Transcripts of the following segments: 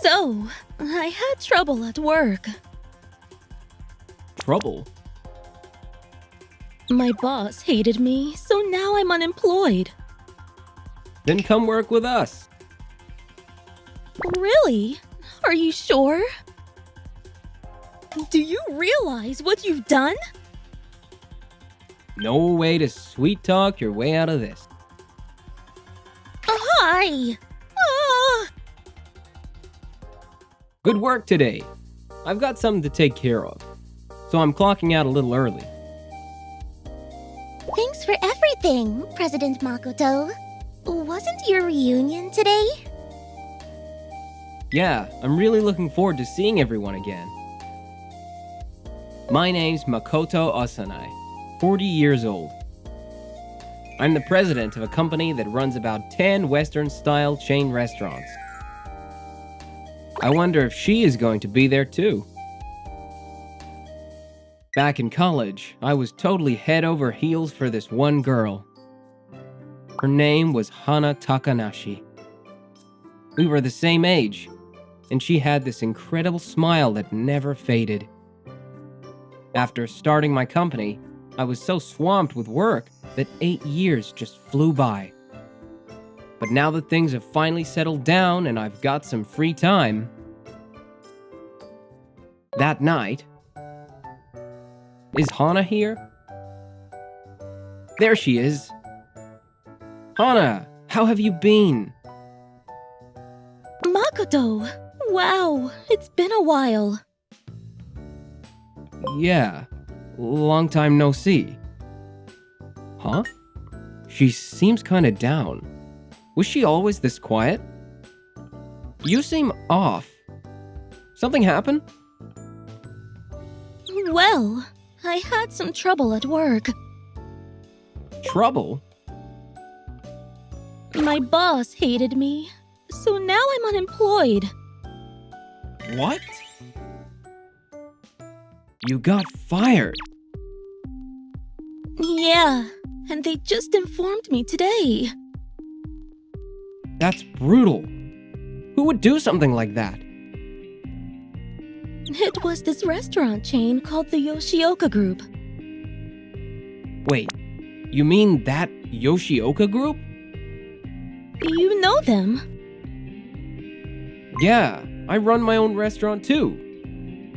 So, I had trouble at work. Trouble? My boss hated me, so now I'm unemployed. Then come work with us. Really? Are you sure? Do you realize what you've done? No way to sweet talk your way out of this. Hi! Ah! Good work today. I've got something to take care of, so I'm clocking out a little early. Thanks for everything, President Makoto. Wasn't your reunion today? Yeah, I'm really looking forward to seeing everyone again. My name's Makoto Osanai, 40 years old. I'm the president of a company that runs about 10 Western-style chain restaurants. I wonder if she is going to be there too. Back in college, I was totally head over heels for this one girl. Her name was Hana Takanashi. We were the same age, and she had this incredible smile that never faded. After starting my company, I was so swamped with work that 8 years just flew by. But now that things have finally settled down and I've got some free time... That night... Is Hana here? There she is. Hana, how have you been? Makoto! Wow, it's been a while. Yeah, long time no see. Huh? She seems kinda down. Was she always this quiet? You seem off. Something happened? Well, I had some trouble at work. Trouble? My boss hated me, so now I'm unemployed. What? You got fired. Yeah, and they just informed me today. That's brutal. Who would do something like that? It was this restaurant chain called the Yoshioka Group. Wait, you mean that Yoshioka group? You know them. Yeah, I run my own restaurant too.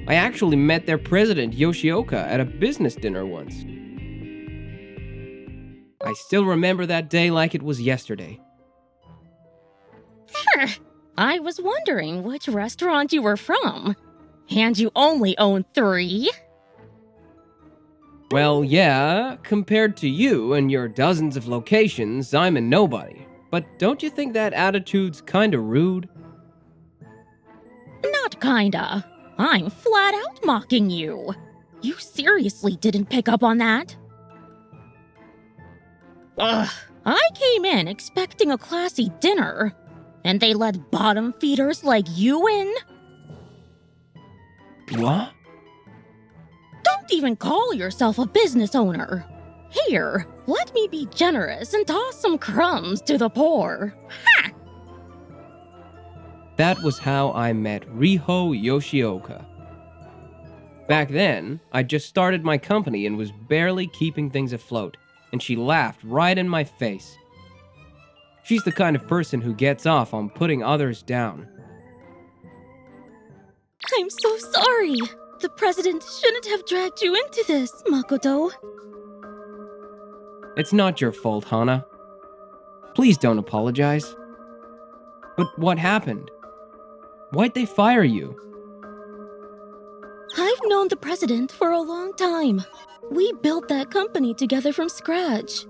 I actually met their president, Yoshioka, at a business dinner once. I still remember that day like it was yesterday. I was wondering which restaurant you were from. And you only own 3? Well, yeah, compared to you and your dozens of locations, I'm a nobody. But don't you think that attitude's kinda rude? Not kinda. I'm flat out mocking you. You seriously didn't pick up on that? Ugh, I came in expecting a classy dinner, and they let bottom feeders like you in? What? Don't even call yourself a business owner. Here, let me be generous and toss some crumbs to the poor. Ha! That was how I met Riho Yoshioka. Back then, I just started my company and was barely keeping things afloat, and she laughed right in my face. She's the kind of person who gets off on putting others down. I'm so sorry. The president shouldn't have dragged you into this, Makoto. It's not your fault, Hana. Please don't apologize. But what happened? Why'd they fire you? I've known the president for a long time. We built that company together from scratch.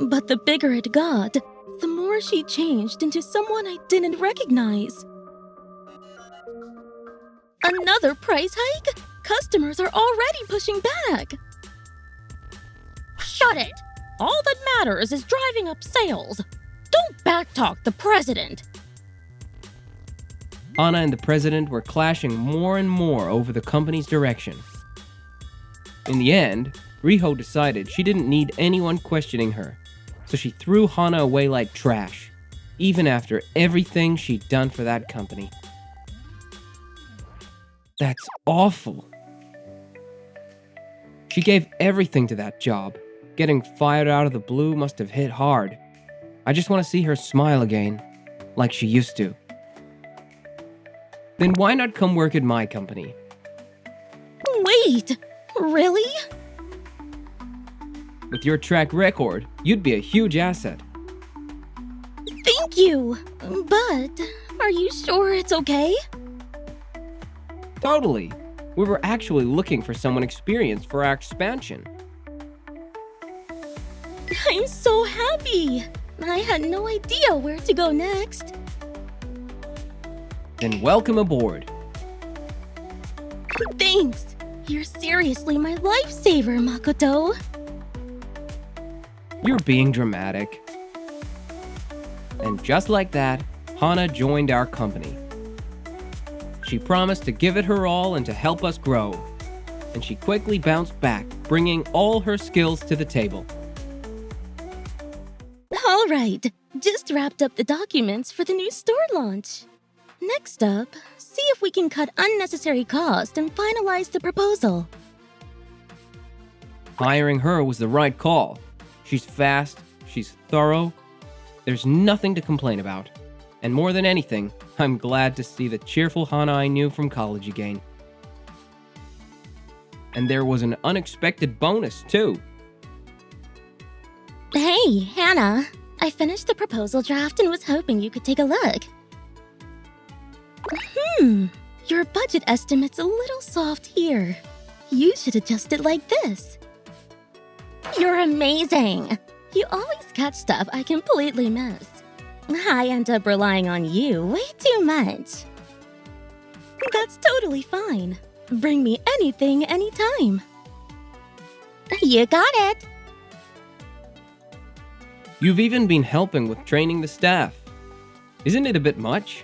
But the bigger it got, the more she changed into someone I didn't recognize. Another price hike? Customers are already pushing back. Shut it! All that matters is driving up sales. Don't backtalk the president. Hana and the president were clashing more and more over the company's direction. In the end, Riho decided she didn't need anyone questioning her, so she threw Hana away like trash, even after everything she'd done for that company. That's awful. She gave everything to that job. Getting fired out of the blue must have hit hard. I just want to see her smile again, like she used to. Then why not come work at my company? Wait, really? With your track record, you'd be a huge asset. Thank you. But are you sure it's okay? Totally. We were actually looking for someone experienced for our expansion. I'm so happy. I had no idea where to go next. Then welcome aboard. Thanks. You're seriously my lifesaver, Makoto. You're being dramatic. And just like that, Hana joined our company. She promised to give it her all and to help us grow. And she quickly bounced back, bringing all her skills to the table. All right, just wrapped up the documents for the new store launch. Next up, see if we can cut unnecessary cost and finalize the proposal. Hiring her was the right call. She's fast, she's thorough. There's nothing to complain about. And more than anything, I'm glad to see the cheerful Hana I knew from college again. And there was an unexpected bonus, too. Hey, Hana. I finished the proposal draft and was hoping you could take a look. Your budget estimate's a little soft here. You should adjust it like this. You're amazing! You always catch stuff I completely miss. I end up relying on you way too much. That's totally fine. Bring me anything, anytime. You got it! You've even been helping with training the staff. Isn't it a bit much?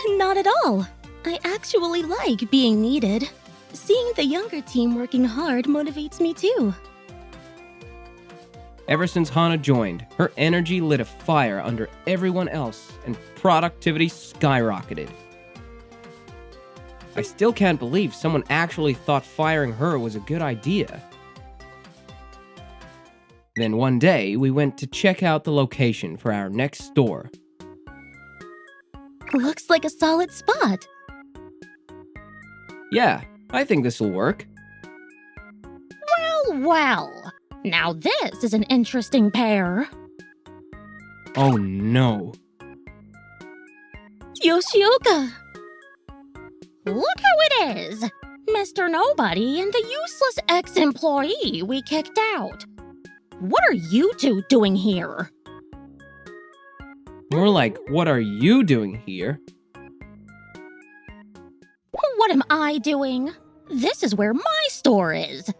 Not at all. I actually like being needed. Seeing the younger team working hard motivates me too. Ever since Hana joined, her energy lit a fire under everyone else and productivity skyrocketed. I still can't believe someone actually thought firing her was a good idea. Then one day, we went to check out the location for our next store. Looks like a solid spot. Yeah, I think this'll work. Well. Now this is an interesting pair. Oh no. Yoshioka! Look who it is! Mr. Nobody and the useless ex-employee we kicked out. What are you two doing here? More like, what are you doing here? What am I doing? This is where my store is.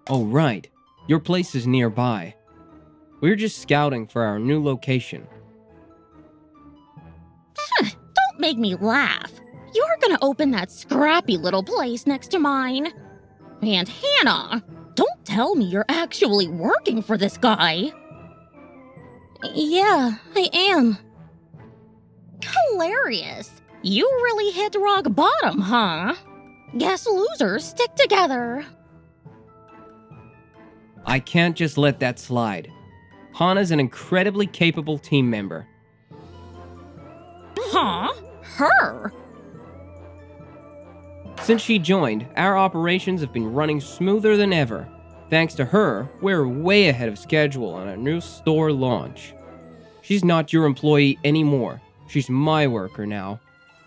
Oh right, your place is nearby. We're just scouting for our new location. Don't make me laugh. You're gonna open that scrappy little place next to mine. And Hana, don't tell me you're actually working for this guy. Yeah, I am. Hilarious. You really hit rock bottom, huh? Guess losers stick together. I can't just let that slide. Hana's an incredibly capable team member. Huh? Her? Since she joined, our operations have been running smoother than ever. Thanks to her, we're way ahead of schedule on our new store launch. She's not your employee anymore. She's my worker now.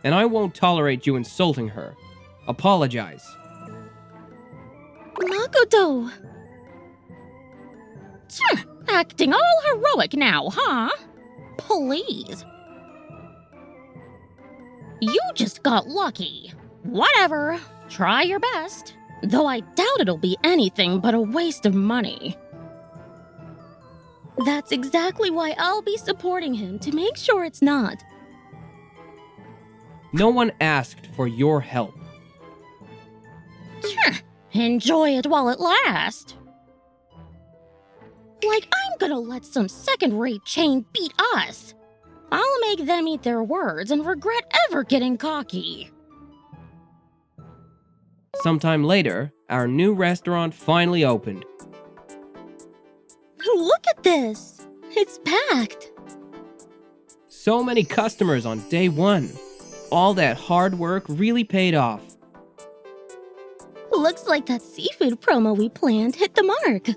And I won't tolerate you insulting her. Apologize. Makoto! Acting all heroic now, huh? Please. You just got lucky. Whatever. Try your best. Though I doubt it'll be anything but a waste of money. That's exactly why I'll be supporting him to make sure it's not. No one asked for your help. Enjoy it while it lasts. Like I'm gonna let some second-rate chain beat us. I'll make them eat their words and regret ever getting cocky. Sometime later, our new restaurant finally opened. Look at this! It's packed! So many customers on day one. All that hard work really paid off. Looks like that seafood promo we planned hit the mark.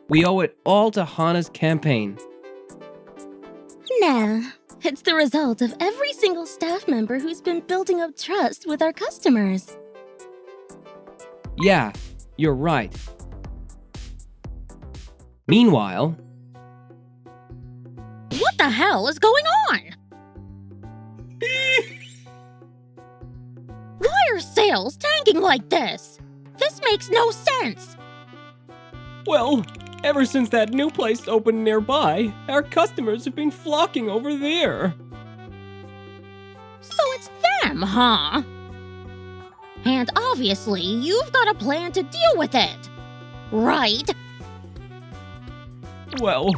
We owe it all to Hana's campaign. Nah, it's the result of every single staff member who's been building up trust with our customers. Yeah, you're right. Meanwhile, What the hell is going on? Why are sales tanking like this? This makes no sense. well, ever since that new place opened nearby, our customers have been flocking over there. So it's them, huh? And obviously, you've got a plan to deal with it, right? Well,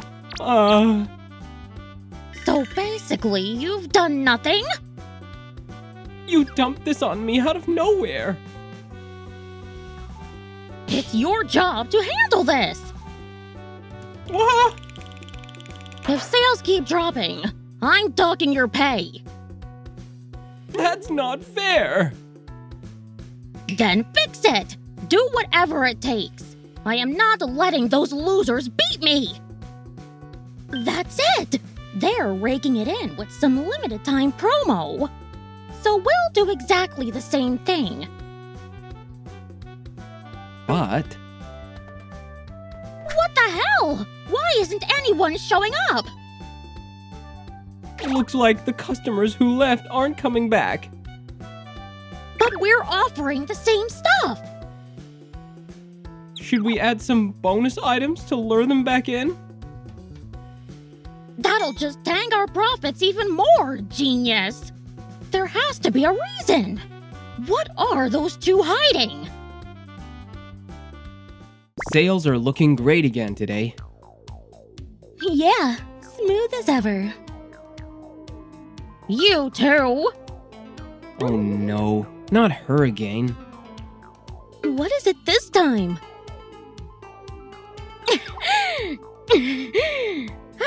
So basically, you've done nothing? you dumped this on me out of nowhere. It's your job to handle this. What? If sales keep dropping, I'm docking your pay. That's not fair. Then fix it. Do whatever it takes. I am not letting those losers beat me. That's it. They're raking it in with some limited time promo. So we'll do exactly the same thing. But What the hell? Why isn't anyone showing up? it looks like the customers who left aren't coming back. But we're offering the same stuff. Should we add some bonus items to lure them back in? That'll just tank our profits even more, genius. There has to be a reason. What are those two hiding? Sales are looking great again today. Yeah, smooth as ever. You too. Oh no, not her again. What is it this time?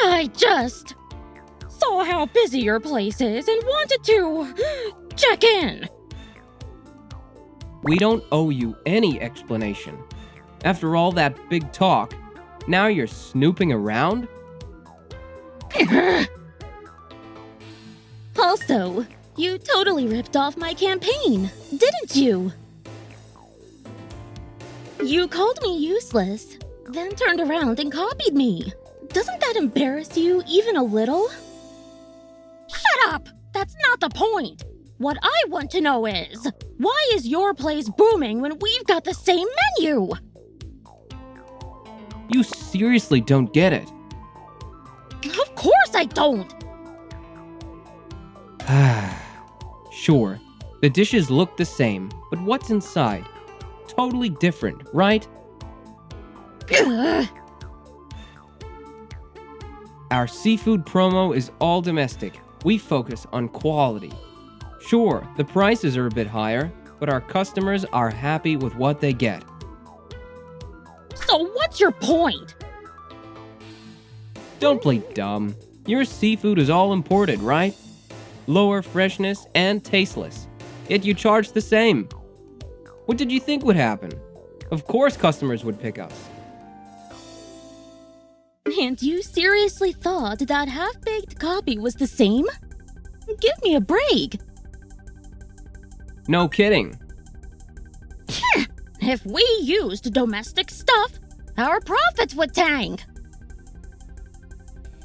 I just saw how busy your place is and wanted to check in. We don't owe you any explanation. After all that big talk, now you're snooping around? Also, you totally ripped off my campaign, didn't you? You called me useless, then turned around and copied me. Doesn't that embarrass you even a little? Shut up! That's not the point! What I want to know is, why is your place booming when we've got the same menu? You seriously don't get it. Of course I don't! Sure, the dishes look the same, but what's inside? Totally different, right? Ugh. Our seafood promo is all domestic. We focus on quality. Sure, the prices are a bit higher, but our customers are happy with what they get. So what's your point? Don't play dumb. Your seafood is all imported, right? Lower freshness and tasteless. Yet you charge the same. What did you think would happen? Of course customers would pick us. And you seriously thought that half-baked copy was the same? Give me a break. No kidding. If we used domestic stuff, our profits would tank.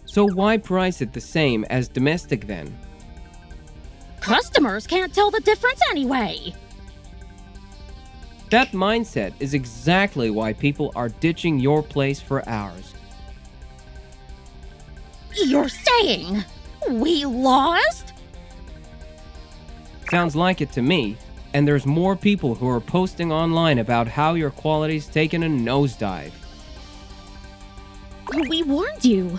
So why price it the same as domestic then? Customers can't tell the difference anyway. That mindset is exactly why people are ditching your place for ours. You're saying we lost? Sounds like it to me. And there's more people who are posting online about how your quality's taken a nosedive. We warned you.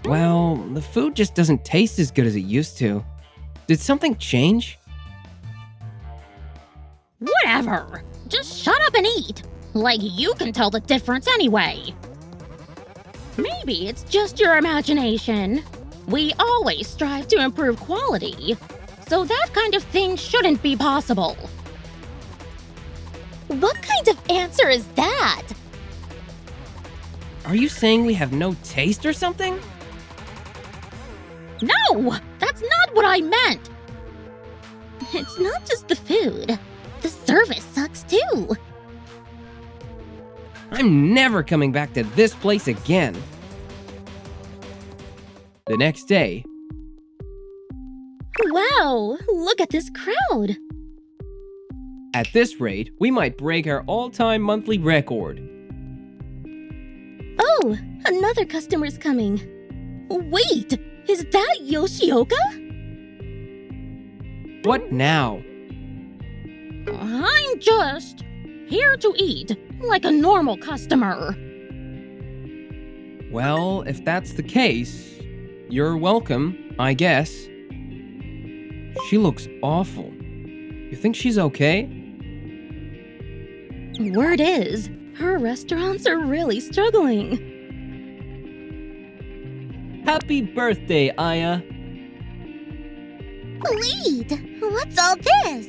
Well, the food just doesn't taste as good as it used to. Did something change? Whatever. Just shut up and eat. Like you can tell the difference anyway. Maybe it's just your imagination. We always strive to improve quality, so that kind of thing shouldn't be possible. What kind of answer is that? Are you saying we have no taste or something? No, that's not what I meant. It's not just the food. The service sucks too. I'm never coming back to this place again. The next day, Wow, look at this crowd. at this rate, we might break our all-time monthly record. Oh, another customer's coming. Wait, is that Yoshioka? What now? I'm just here to eat, like a normal customer. Well, if that's the case, you're welcome, I guess. She looks awful. You think she's okay? Word is, her restaurants are really struggling. Happy birthday, Aya. Wait, what's all this?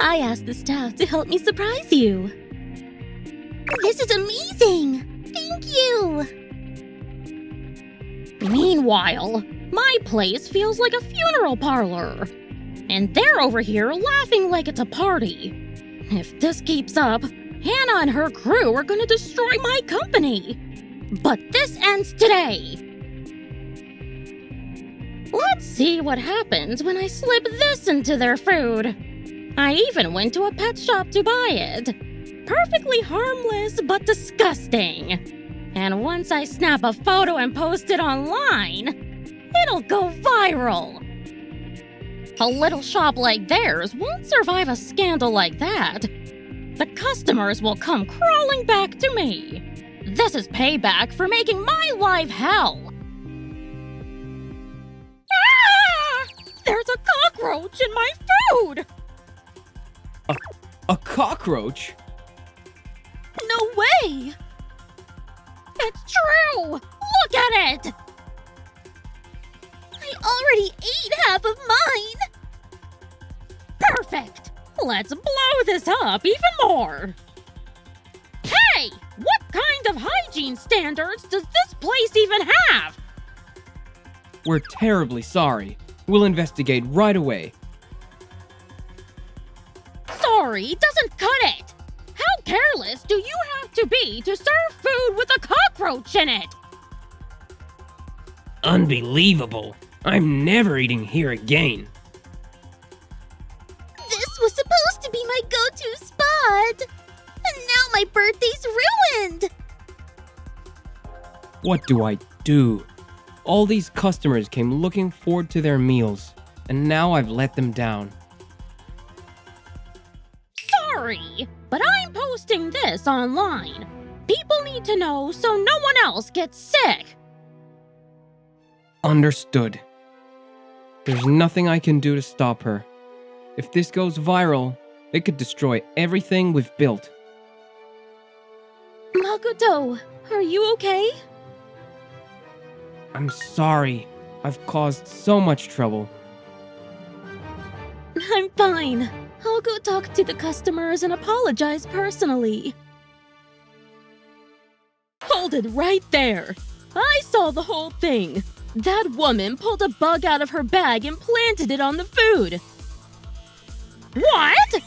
I asked the staff to help me surprise you. This is amazing! Thank you! Meanwhile, my place feels like a funeral parlor. And they're over here laughing like it's a party. If this keeps up, Hana and her crew are gonna destroy my company. But this ends today. Let's see what happens when I slip this into their food. I even went to a pet shop to buy it. Perfectly harmless, but disgusting. And once I snap a photo and post it online, it'll go viral. A little shop like theirs won't survive a scandal like that. The customers will come crawling back to me. This is payback for making my life hell. Ah! There's a cockroach in my food! A cockroach? No way! It's true! Look at it! I already ate half of mine! Perfect! Let's blow this up even more! Hey! What kind of hygiene standards does this place even have? We're terribly sorry. We'll investigate right away. Sorry doesn't cut it! How careless do you have to be to serve food with a cockroach in it? Unbelievable. I'm never eating here again. This was supposed to be my go-to spot! And now my birthday's ruined! What do I do? All these customers came looking forward to their meals, and now I've let them down. Sorry, but I'm posting this online. People need to know so no one else gets sick. Understood. There's nothing I can do to stop her. If this goes viral, it could destroy everything we've built. Makoto, are you okay? I'm sorry. I've caused so much trouble. I'm fine. I'll go talk to the customers and apologize personally. Hold it right there. I saw the whole thing. That woman pulled a bug out of her bag and planted it on the food. What?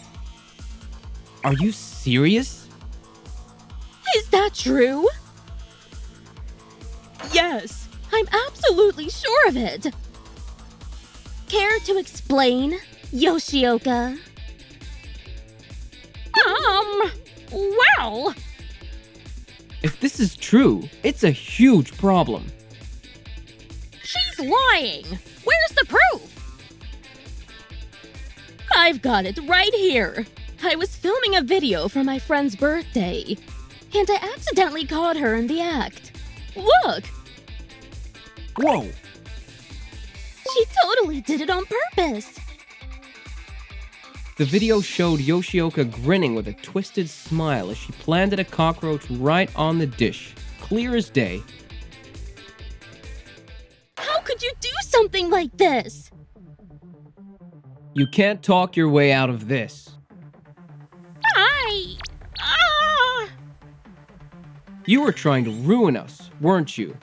Are you serious? Is that true? Yes, I'm absolutely sure of it. Care to explain, Yoshioka? Well... If this is true, it's a huge problem. She's lying! Where's the proof? I've got it right here. I was filming a video for my friend's birthday, and I accidentally caught her in the act. Look! Whoa! She totally did it on purpose. The video showed Yoshioka grinning with a twisted smile as she planted a cockroach right on the dish, clear as day. How could you do something like this? You can't talk your way out of this. You were trying to ruin us, weren't you?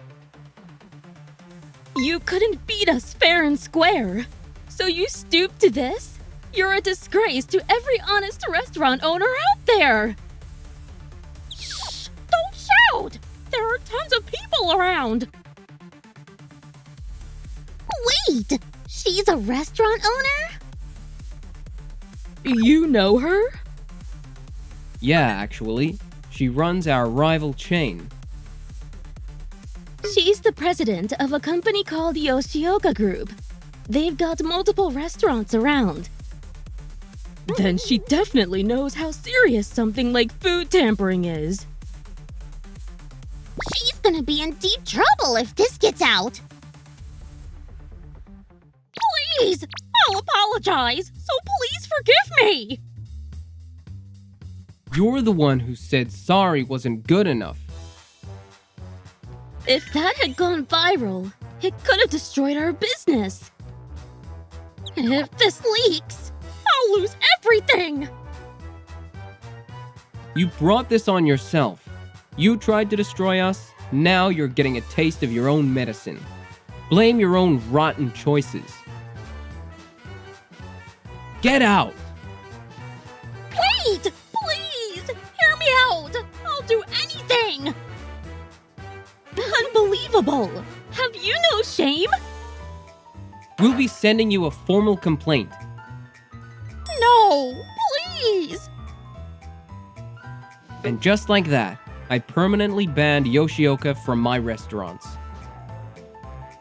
You couldn't beat us fair and square. So you stooped to this? You're a disgrace to every honest restaurant owner out there. Shh! Don't shout! There are tons of people around. Wait! She's a restaurant owner? You know her? Yeah, actually. She runs our rival chain. She's the president of a company called Yoshioka Group. They've got multiple restaurants around. Then she definitely knows how serious something like food tampering is. She's gonna be in deep trouble if this gets out. Please! I'll apologize, so please forgive me! You're the one who said sorry wasn't good enough. If that had gone viral, it could have destroyed our business. If this leaks, I'll lose everything! You brought this on yourself. You tried to destroy us, now you're getting a taste of your own medicine. Blame your own rotten choices. Get out! Wait! Please! Hear me out! I'll do anything! Unbelievable! Have you no shame? We'll be sending you a formal complaint. No! Please! And just like that, I permanently banned Yoshioka from my restaurants.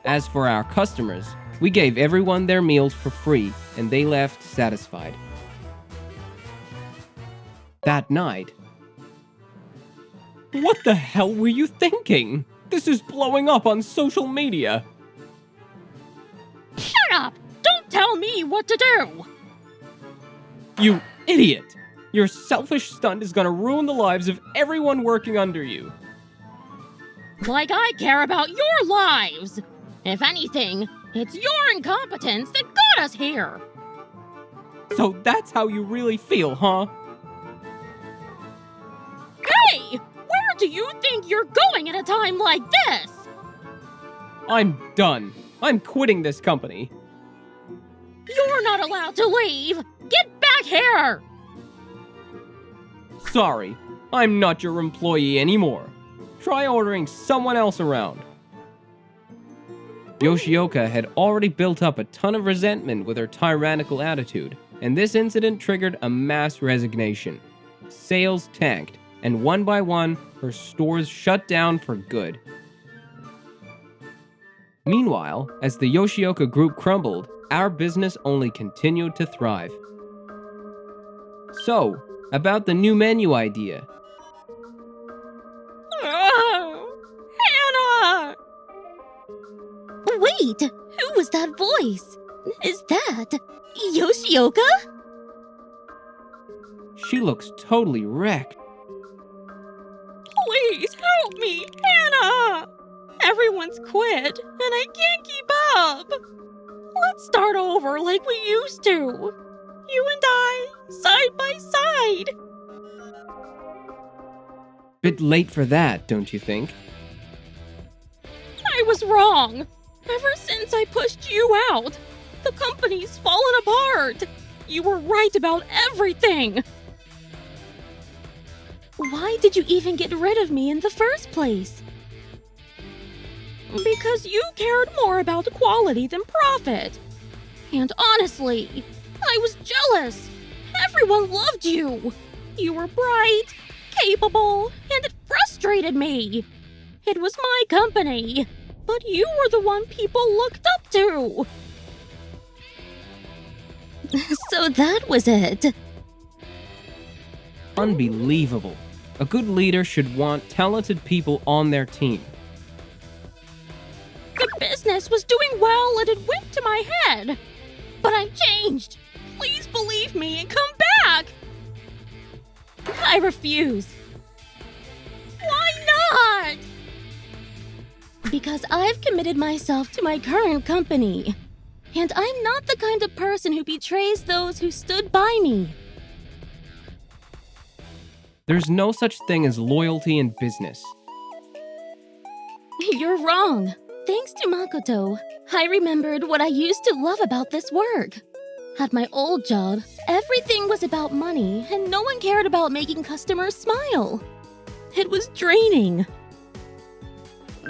As for our customers, we gave everyone their meals for free, and they left satisfied. That night... What the hell were you thinking? This is blowing up on social media. Shut up! Don't tell me what to do! You idiot! Your selfish stunt is gonna ruin the lives of everyone working under you. Like I care about your lives! If anything, it's your incompetence that got us here! So that's how you really feel, huh? Hey! Where do you think you're going at a time like this? I'm done. I'm quitting this company. You're not allowed to leave! Get back here! Sorry, I'm not your employee anymore. Try ordering someone else around. Yoshioka had already built up a ton of resentment with her tyrannical attitude, and this incident triggered a mass resignation. Sales tanked, and one by one, her stores shut down for good. Meanwhile, as the Yoshioka group crumbled, our business only continued to thrive. So, about the new menu idea. Oh, Hana! Wait, who was that voice? Is that Yoshioka? She looks totally wrecked. Please help me, Hana! Everyone's quit, and I can't keep up. Let's start over like we used to. You and I, side by side. Bit late for that, don't you think? I was wrong. Ever since I pushed you out, the company's fallen apart. You were right about everything. Why did you even get rid of me in the first place? Because you cared more about quality than profit. And honestly, I was jealous. Everyone loved you. You were bright, capable, and it frustrated me. It was my company, but you were the one people looked up to. So that was it. Unbelievable. A good leader should want talented people on their team. The business business was doing well and it went to my head. But I'm changed. Please believe me and come back. I refuse. Why not? Because I've committed myself to my current company. And I'm not the kind of person who betrays those who stood by me. There's no such thing as loyalty in business. You're wrong. Thanks to Makoto, I remembered what I used to love about this work. At my old job, everything was about money and no one cared about making customers smile. It was draining.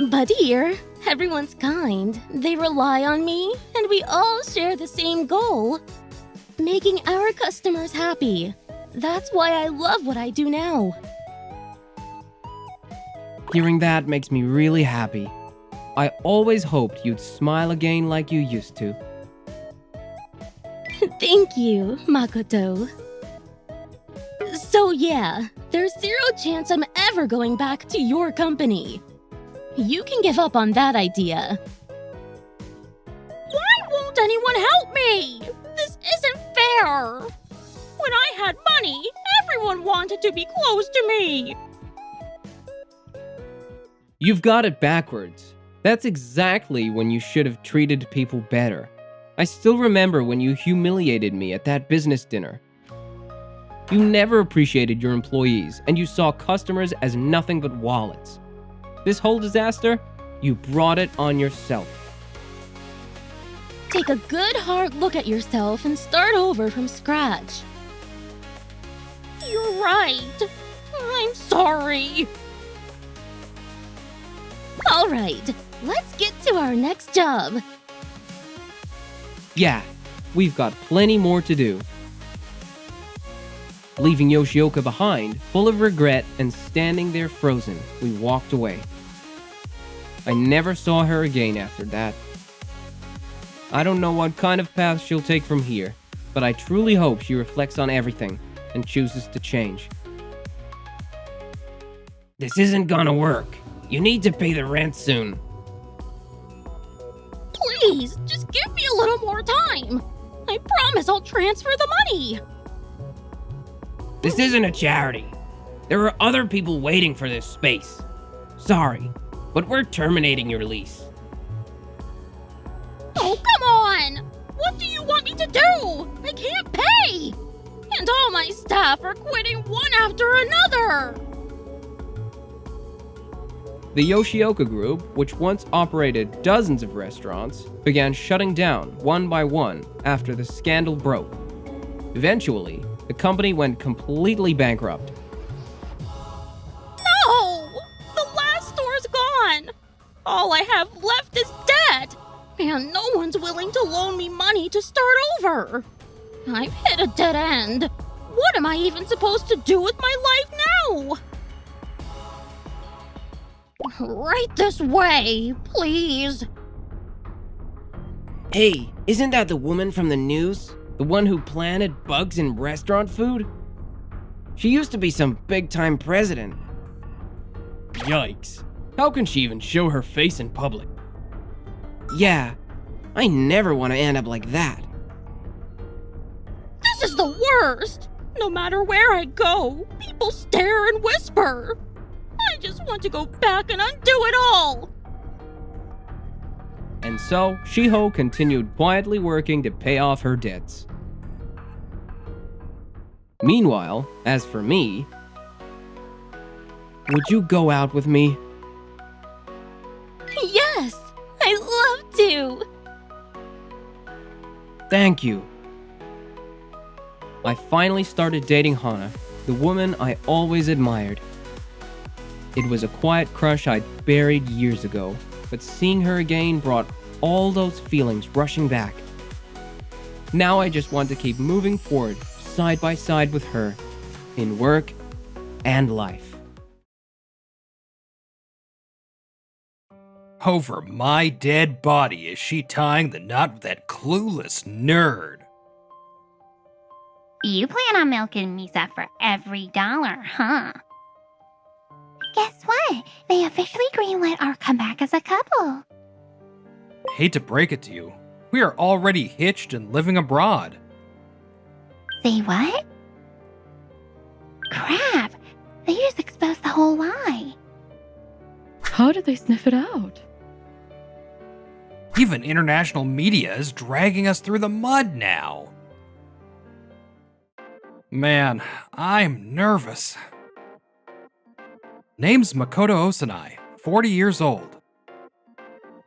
But here, everyone's kind. They rely on me, and we all share the same goal: making our customers happy. That's why I love what I do now. Hearing that makes me really happy. I always hoped you'd smile again like you used to. Thank you, Makoto. So yeah, there's zero chance I'm ever going back to your company. You can give up on that idea. Why won't anyone help me? This isn't fair. When I had money, everyone wanted to be close to me. You've got it backwards. That's exactly when you should have treated people better. I still remember when you humiliated me at that business dinner. You never appreciated your employees, and you saw customers as nothing but wallets. This whole disaster, you brought it on yourself. Take a good hard look at yourself and start over from scratch. You're right. I'm sorry. All right, let's get to our next job. Yeah, we've got plenty more to do. Leaving Yoshioka behind, full of regret and standing there frozen, we walked away. I never saw her again after that. I don't know what kind of path she'll take from here, but I truly hope she reflects on everything and chooses to change. This isn't gonna work. You need to pay the rent soon. Please, just give me a little more time. I promise I'll transfer the money. This isn't a charity. There are other people waiting for this space. Sorry, but we're terminating your lease. Oh, come on! What do you want me to do? I can't pay! And all my staff are quitting one after another! The Yoshioka Group, which once operated dozens of restaurants, began shutting down one by one after the scandal broke. Eventually, the company went completely bankrupt. No! The last store's gone! All I have left is debt! And no one's willing to loan me money to start over! I've hit a dead end! What am I even supposed to do with my life now? Right this way, please. Hey, isn't that the woman from the news? The one who planted bugs in restaurant food? She used to be some big-time president. Yikes. How can she even show her face in public? Yeah, I never want to end up like that. This is the worst! No matter where I go, people stare and whisper. I just want to go back and undo it all! And so, Shiho continued quietly working to pay off her debts. Meanwhile, as for me, would you go out with me? Yes, I'd love to. Thank you. I finally started dating Hana, the woman I always admired. It was a quiet crush I'd buried years ago, but seeing her again brought all those feelings rushing back. Now I just want to keep moving forward, side by side with her, in work and life. Over my dead body is she tying the knot with that clueless nerd. You plan on milking Misa for every dollar, huh? Guess what? They officially greenlit our comeback as a couple. Hate to break it to you, we are already hitched and living abroad. Say what? Crap! They just exposed the whole lie. How did they sniff it out? Even international media is dragging us through the mud now. Man, I'm nervous. Name's Makoto Osanai, 40 years old.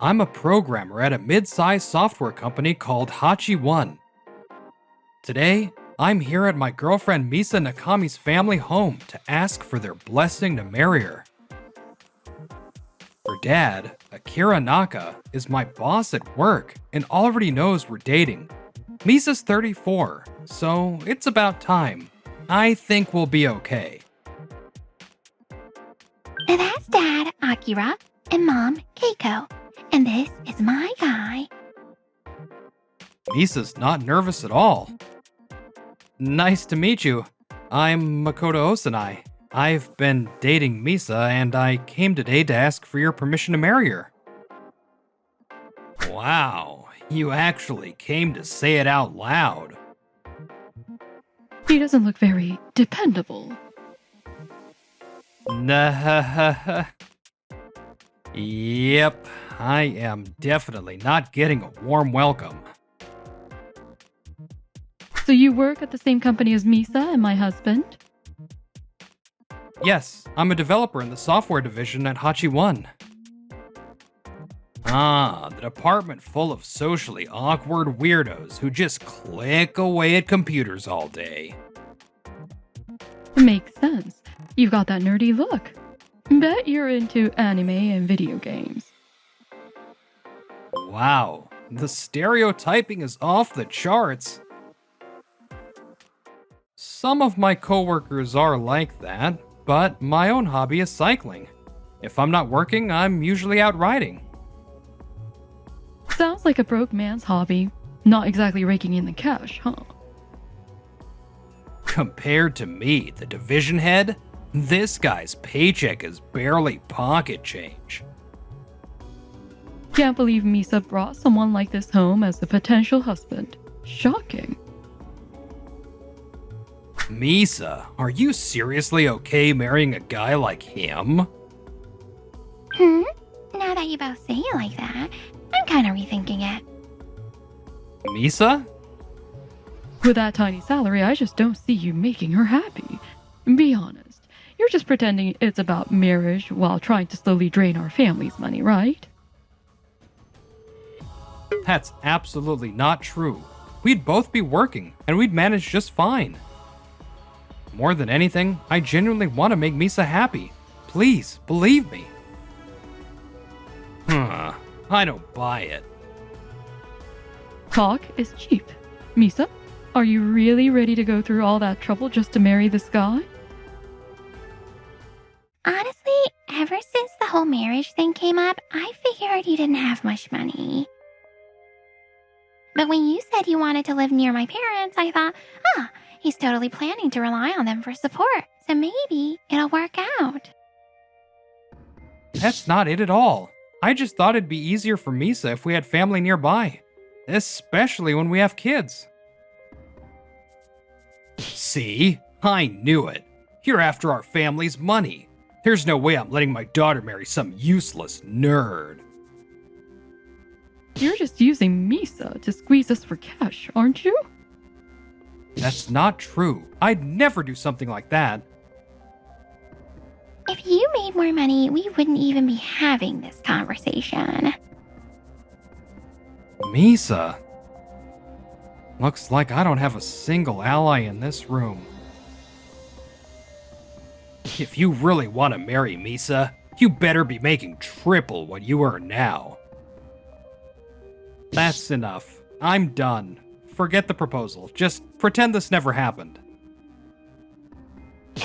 I'm a programmer at a mid-sized software company called Hachi One. Today, I'm here at my girlfriend Misa Nakami's family home to ask for their blessing to marry her. Her dad, Akira Naka, is my boss at work and already knows we're dating. Misa's 34, so it's about time. I think we'll be okay. And that's Dad, Akira, and Mom, Keiko. And this is my guy. Misa's not nervous at all. Nice to meet you. I'm Makoto Osanai. I've been dating Misa, and I came today to ask for your permission to marry her. Wow, you actually came to say it out loud. He doesn't look very dependable. Nah. Yep, I am definitely not getting a warm welcome. So you work at the same company as Misa and my husband? Yes, I'm a developer in the software division at Hachi One. Ah, the department full of socially awkward weirdos who just click away at computers all day. Makes sense. You've got that nerdy look. Bet you're into anime and video games. Wow, the stereotyping is off the charts. Some of my coworkers are like that, but my own hobby is cycling. If I'm not working, I'm usually out riding. Sounds like a broke man's hobby. Not exactly raking in the cash, huh? Compared to me, the division head, this guy's paycheck is barely pocket change. Can't believe Misa brought someone like this home as a potential husband. Shocking. Misa, are you seriously okay marrying a guy like him? Now that you both say it like that, I'm kind of rethinking it. Misa? With that tiny salary, I just don't see you making her happy. Be honest. You're just pretending it's about marriage while trying to slowly drain our family's money, right? That's absolutely not true. We'd both be working, and we'd manage just fine. More than anything, I genuinely want to make Misa happy. Please, believe me. I don't buy it. Talk is cheap. Misa, are you really ready to go through all that trouble just to marry this guy? Honestly, ever since the whole marriage thing came up, I figured you didn't have much money. But when you said you wanted to live near my parents, I thought, he's totally planning to rely on them for support, so maybe it'll work out. That's not it at all. I just thought it'd be easier for Misa if we had family nearby, especially when we have kids. See? I knew it. You're after our family's money. There's no way I'm letting my daughter marry some useless nerd. You're just using Misa to squeeze us for cash, aren't you? That's not true. I'd never do something like that. If you made more money, we wouldn't even be having this conversation. Misa. Looks like I don't have a single ally in this room. If you really want to marry Misa, you better be making triple what you earn now. That's enough. I'm done. Forget the proposal. Just pretend this never happened.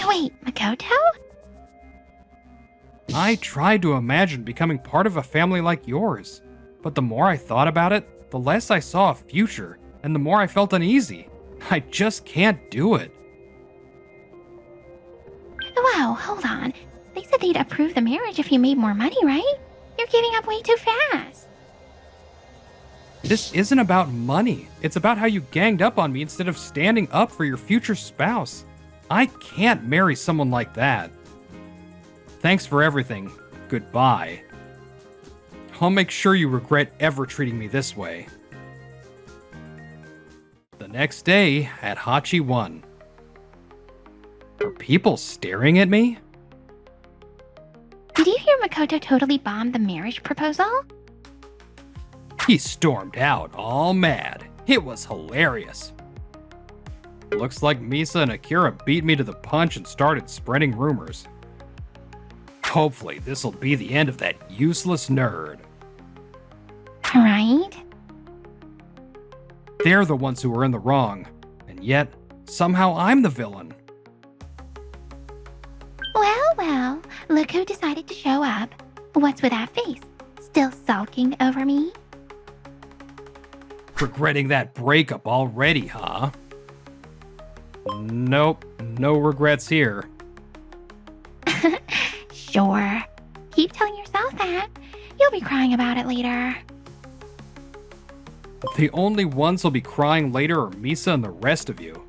Wait, Makoto? I tried to imagine becoming part of a family like yours, but the more I thought about it, the less I saw a future, and the more I felt uneasy. I just can't do it. Whoa, hold on. They said they'd approve the marriage if you made more money, right? You're giving up way too fast. This isn't about money. It's about how you ganged up on me instead of standing up for your future spouse. I can't marry someone like that. Thanks for everything. Goodbye. I'll make sure you regret ever treating me this way. The next day at Hachi 1. Are people staring at me? Did you hear Makoto totally bombed the marriage proposal? He stormed out, all mad. It was hilarious. Looks like Misa and Akira beat me to the punch and started spreading rumors. Hopefully, this'll be the end of that useless nerd. Right? They're the ones who are in the wrong, and yet, somehow I'm the villain. Well, look who decided to show up. What's with that face? Still sulking over me? Regretting that breakup already, huh? Nope, no regrets here. Sure. Keep telling yourself that. You'll be crying about it later. The only ones who'll be crying later are Misa and the rest of you.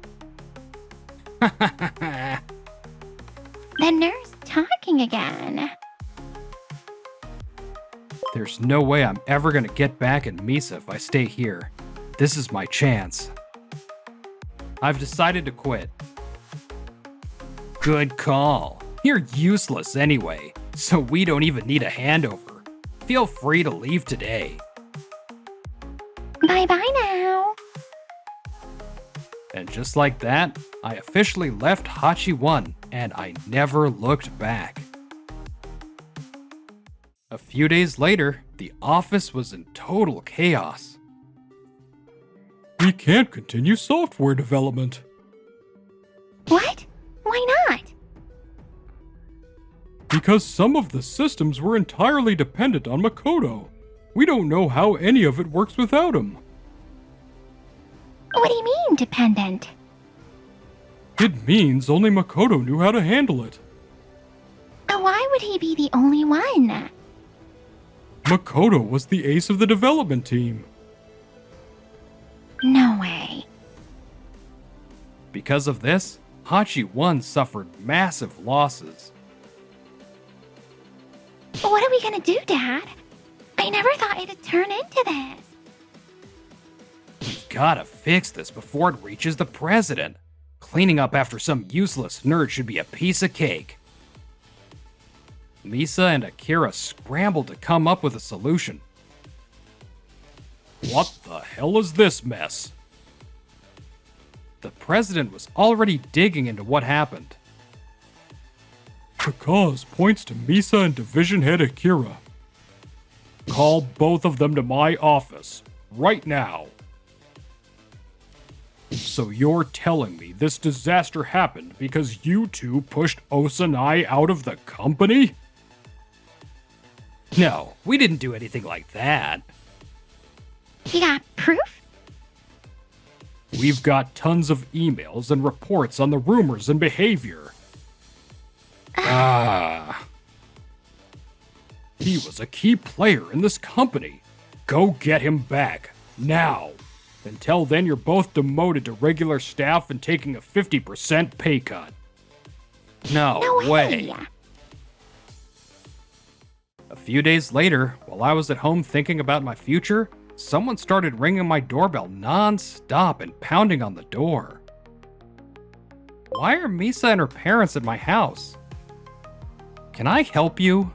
The nurse talking again. There's no way I'm ever gonna get back at Misa if I stay here. This is my chance. I've decided to quit. Good call. You're useless anyway, so we don't even need a handover. Feel free to leave today. Bye-bye now. And just like that, I officially left Hachi 1, and I never looked back. A few days later, the office was in total chaos. We can't continue software development. What? Why not? Because some of the systems were entirely dependent on Makoto. We don't know how any of it works without him. What do you mean, dependent? It means only Makoto knew how to handle it. Why would he be the only one? Makoto was the ace of the development team. No way. Because of this, Hachi 1 suffered massive losses. What are we gonna do, Dad? I never thought it'd turn into this. We've gotta fix this before it reaches the president. Cleaning up after some useless nerd should be a piece of cake. Misa and Akira scrambled to come up with a solution. What the hell is this mess? The president was already digging into what happened. The cause points to Misa and Division Head Akira. Call both of them to my office, right now. So you're telling me this disaster happened because you two pushed Osanai out of the company? No, we didn't do anything like that. You got proof? We've got tons of emails and reports on the rumors and behavior. He was a key player in this company. Go get him back, now. Until then, you're both demoted to regular staff and taking a 50% pay cut. No way. A few days later, while I was at home thinking about my future, someone started ringing my doorbell non-stop and pounding on the door. Why are Misa and her parents at my house? Can I help you?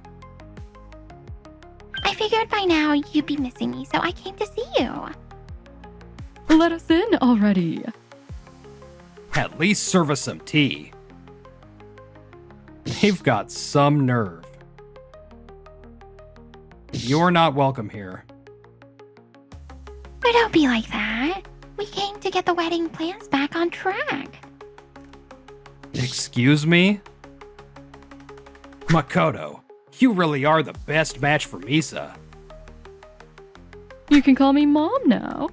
I figured by now you'd be missing me, so I came to see you. Let us in already. At least serve us some tea. They've got some nerve. You're not welcome here. But don't be like that. We came to get the wedding plans back on track. Excuse me? Makoto, you really are the best match for Misa. You can call me Mom now.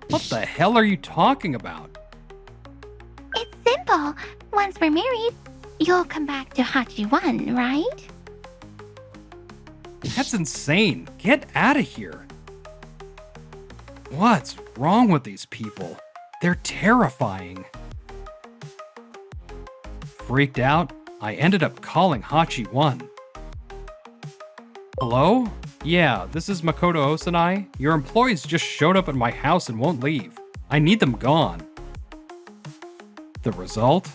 What the hell are you talking about? It's simple. Once we're married, you'll come back to Hachi 1, right? That's insane. Get out of here. What's wrong with these people? They're terrifying. Freaked out, I ended up calling Hachi-1. Hello? Yeah, this is Makoto Osanai. Your employees just showed up at my house and won't leave. I need them gone. The result?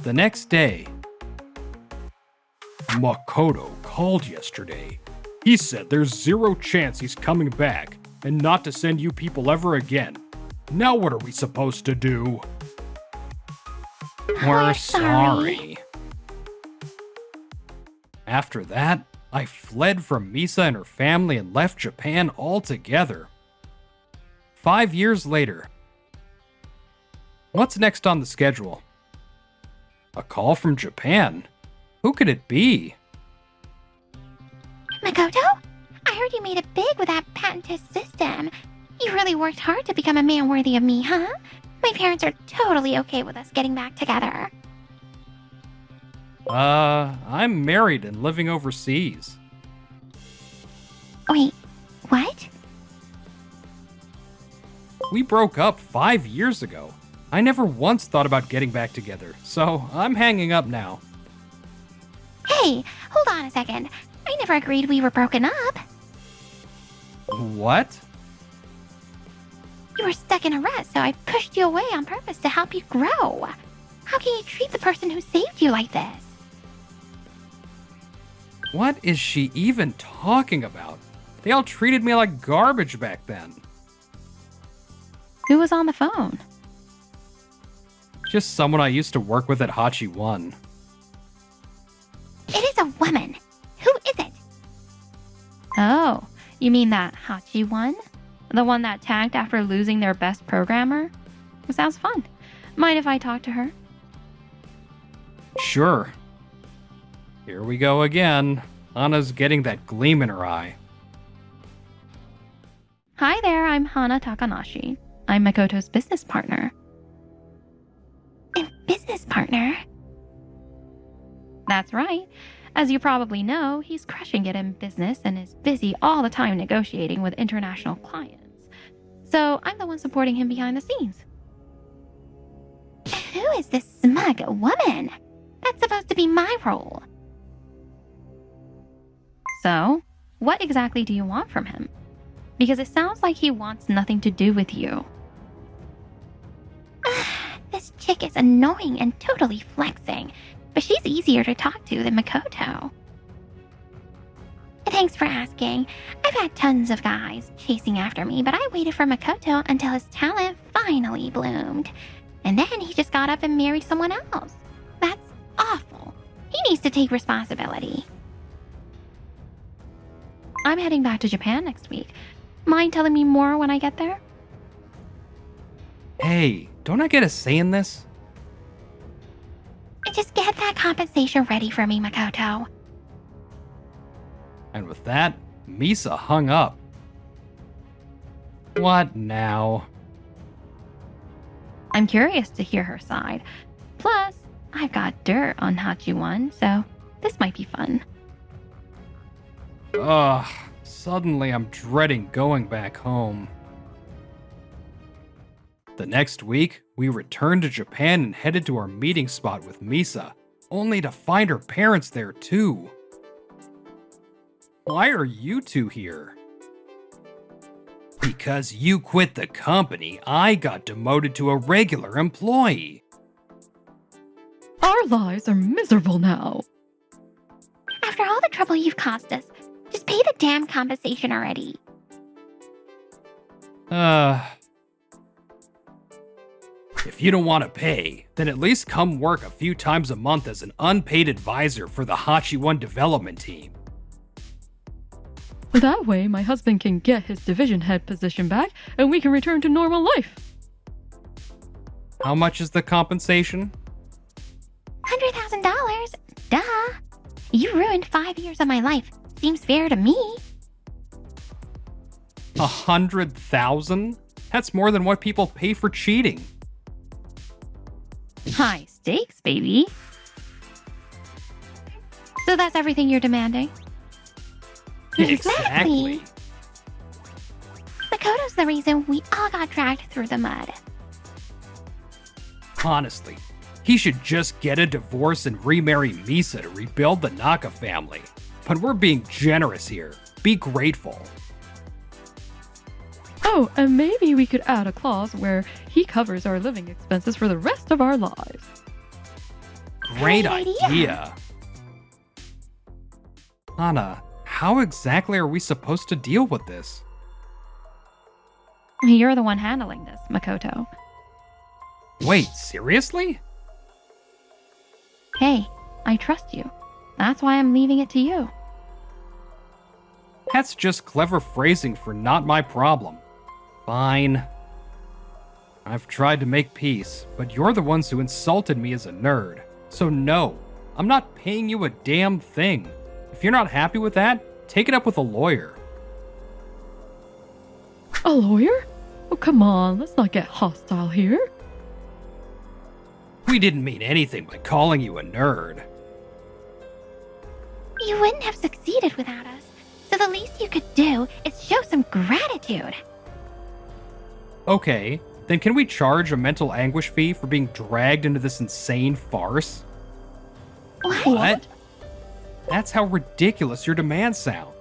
The next day. Makoto called yesterday. He said there's zero chance he's coming back and not to send you people ever again. Now what are we supposed to do? We're sorry. After that, I fled from Misa and her family and left Japan altogether. 5 years later. What's next on the schedule? A call from Japan? Who could it be? Makoto? I heard you made it big with that patented system. You really worked hard to become a man worthy of me, huh? My parents are totally okay with us getting back together. I'm married and living overseas. Wait, what? We broke up 5 years ago. I never once thought about getting back together, so I'm hanging up now. Hey, hold on a second. I never agreed we were broken up. What? You were stuck in a rut, so I pushed you away on purpose to help you grow. How can you treat the person who saved you like this? What is she even talking about? They all treated me like garbage back then. Who was on the phone? Just someone I used to work with at Hachi-1. It is a woman. Who is it? Oh, you mean that Hachi-1? The one that tagged after losing their best programmer? It sounds fun. Mind if I talk to her? Sure. Here we go again. Hana's getting that gleam in her eye. Hi there, I'm Hana Takanashi. I'm Makoto's business partner. A business partner? That's right. As you probably know, he's crushing it in business and is busy all the time negotiating with international clients. So I'm the one supporting him behind the scenes. Who is this smug woman? That's supposed to be my role. So, what exactly do you want from him? Because it sounds like he wants nothing to do with you. This chick is annoying and totally flexing, but she's easier to talk to than Makoto. Thanks for asking. I've had tons of guys chasing after me, but I waited for Makoto until his talent finally bloomed. And then he just got up and married someone else. That's awful. He needs to take responsibility. I'm heading back to Japan next week. Mind telling me more when I get there? Hey, don't I get a say in this? Just get that compensation ready for me, Makoto. And with that, Misa hung up. What now? I'm curious to hear her side. Plus, I've got dirt on Hachi-1, so this might be fun. Ugh, suddenly I'm dreading going back home. The next week, we returned to Japan and headed to our meeting spot with Misa, only to find her parents there too. Why are you two here? Because you quit the company, I got demoted to a regular employee. Our lives are miserable now. After all the trouble you've caused us, just pay the damn compensation already. If you don't want to pay, then at least come work a few times a month as an unpaid advisor for the Hachi-1 development team. That way, my husband can get his division head position back, and we can return to normal life. How much is the compensation? $100,000? Duh. You ruined 5 years of my life. Seems fair to me. 100,000? That's more than what people pay for cheating. High stakes, baby. So that's everything you're demanding? Exactly. The Makoto's the reason we all got dragged through the mud. Honestly, he should just get a divorce and remarry Misa to rebuild the Naka family. But we're being generous here. Be grateful. Oh, and maybe we could add a clause where he covers our living expenses for the rest of our lives. Great Great idea. idea. Hana, how exactly are we supposed to deal with this? You're the one handling this, Makoto. Wait, seriously? Hey, I trust you. That's why I'm leaving it to you. That's just clever phrasing for not my problem. Fine. I've tried to make peace, but you're the ones who insulted me as a nerd. So no, I'm not paying you a damn thing. If you're not happy with that, take it up with a lawyer. A lawyer? Oh, come on, let's not get hostile here. We didn't mean anything by calling you a nerd. You wouldn't have succeeded without us, so the least you could do is show some gratitude. Okay, then can we charge a mental anguish fee for being dragged into this insane farce? What? That's how ridiculous your demands sound.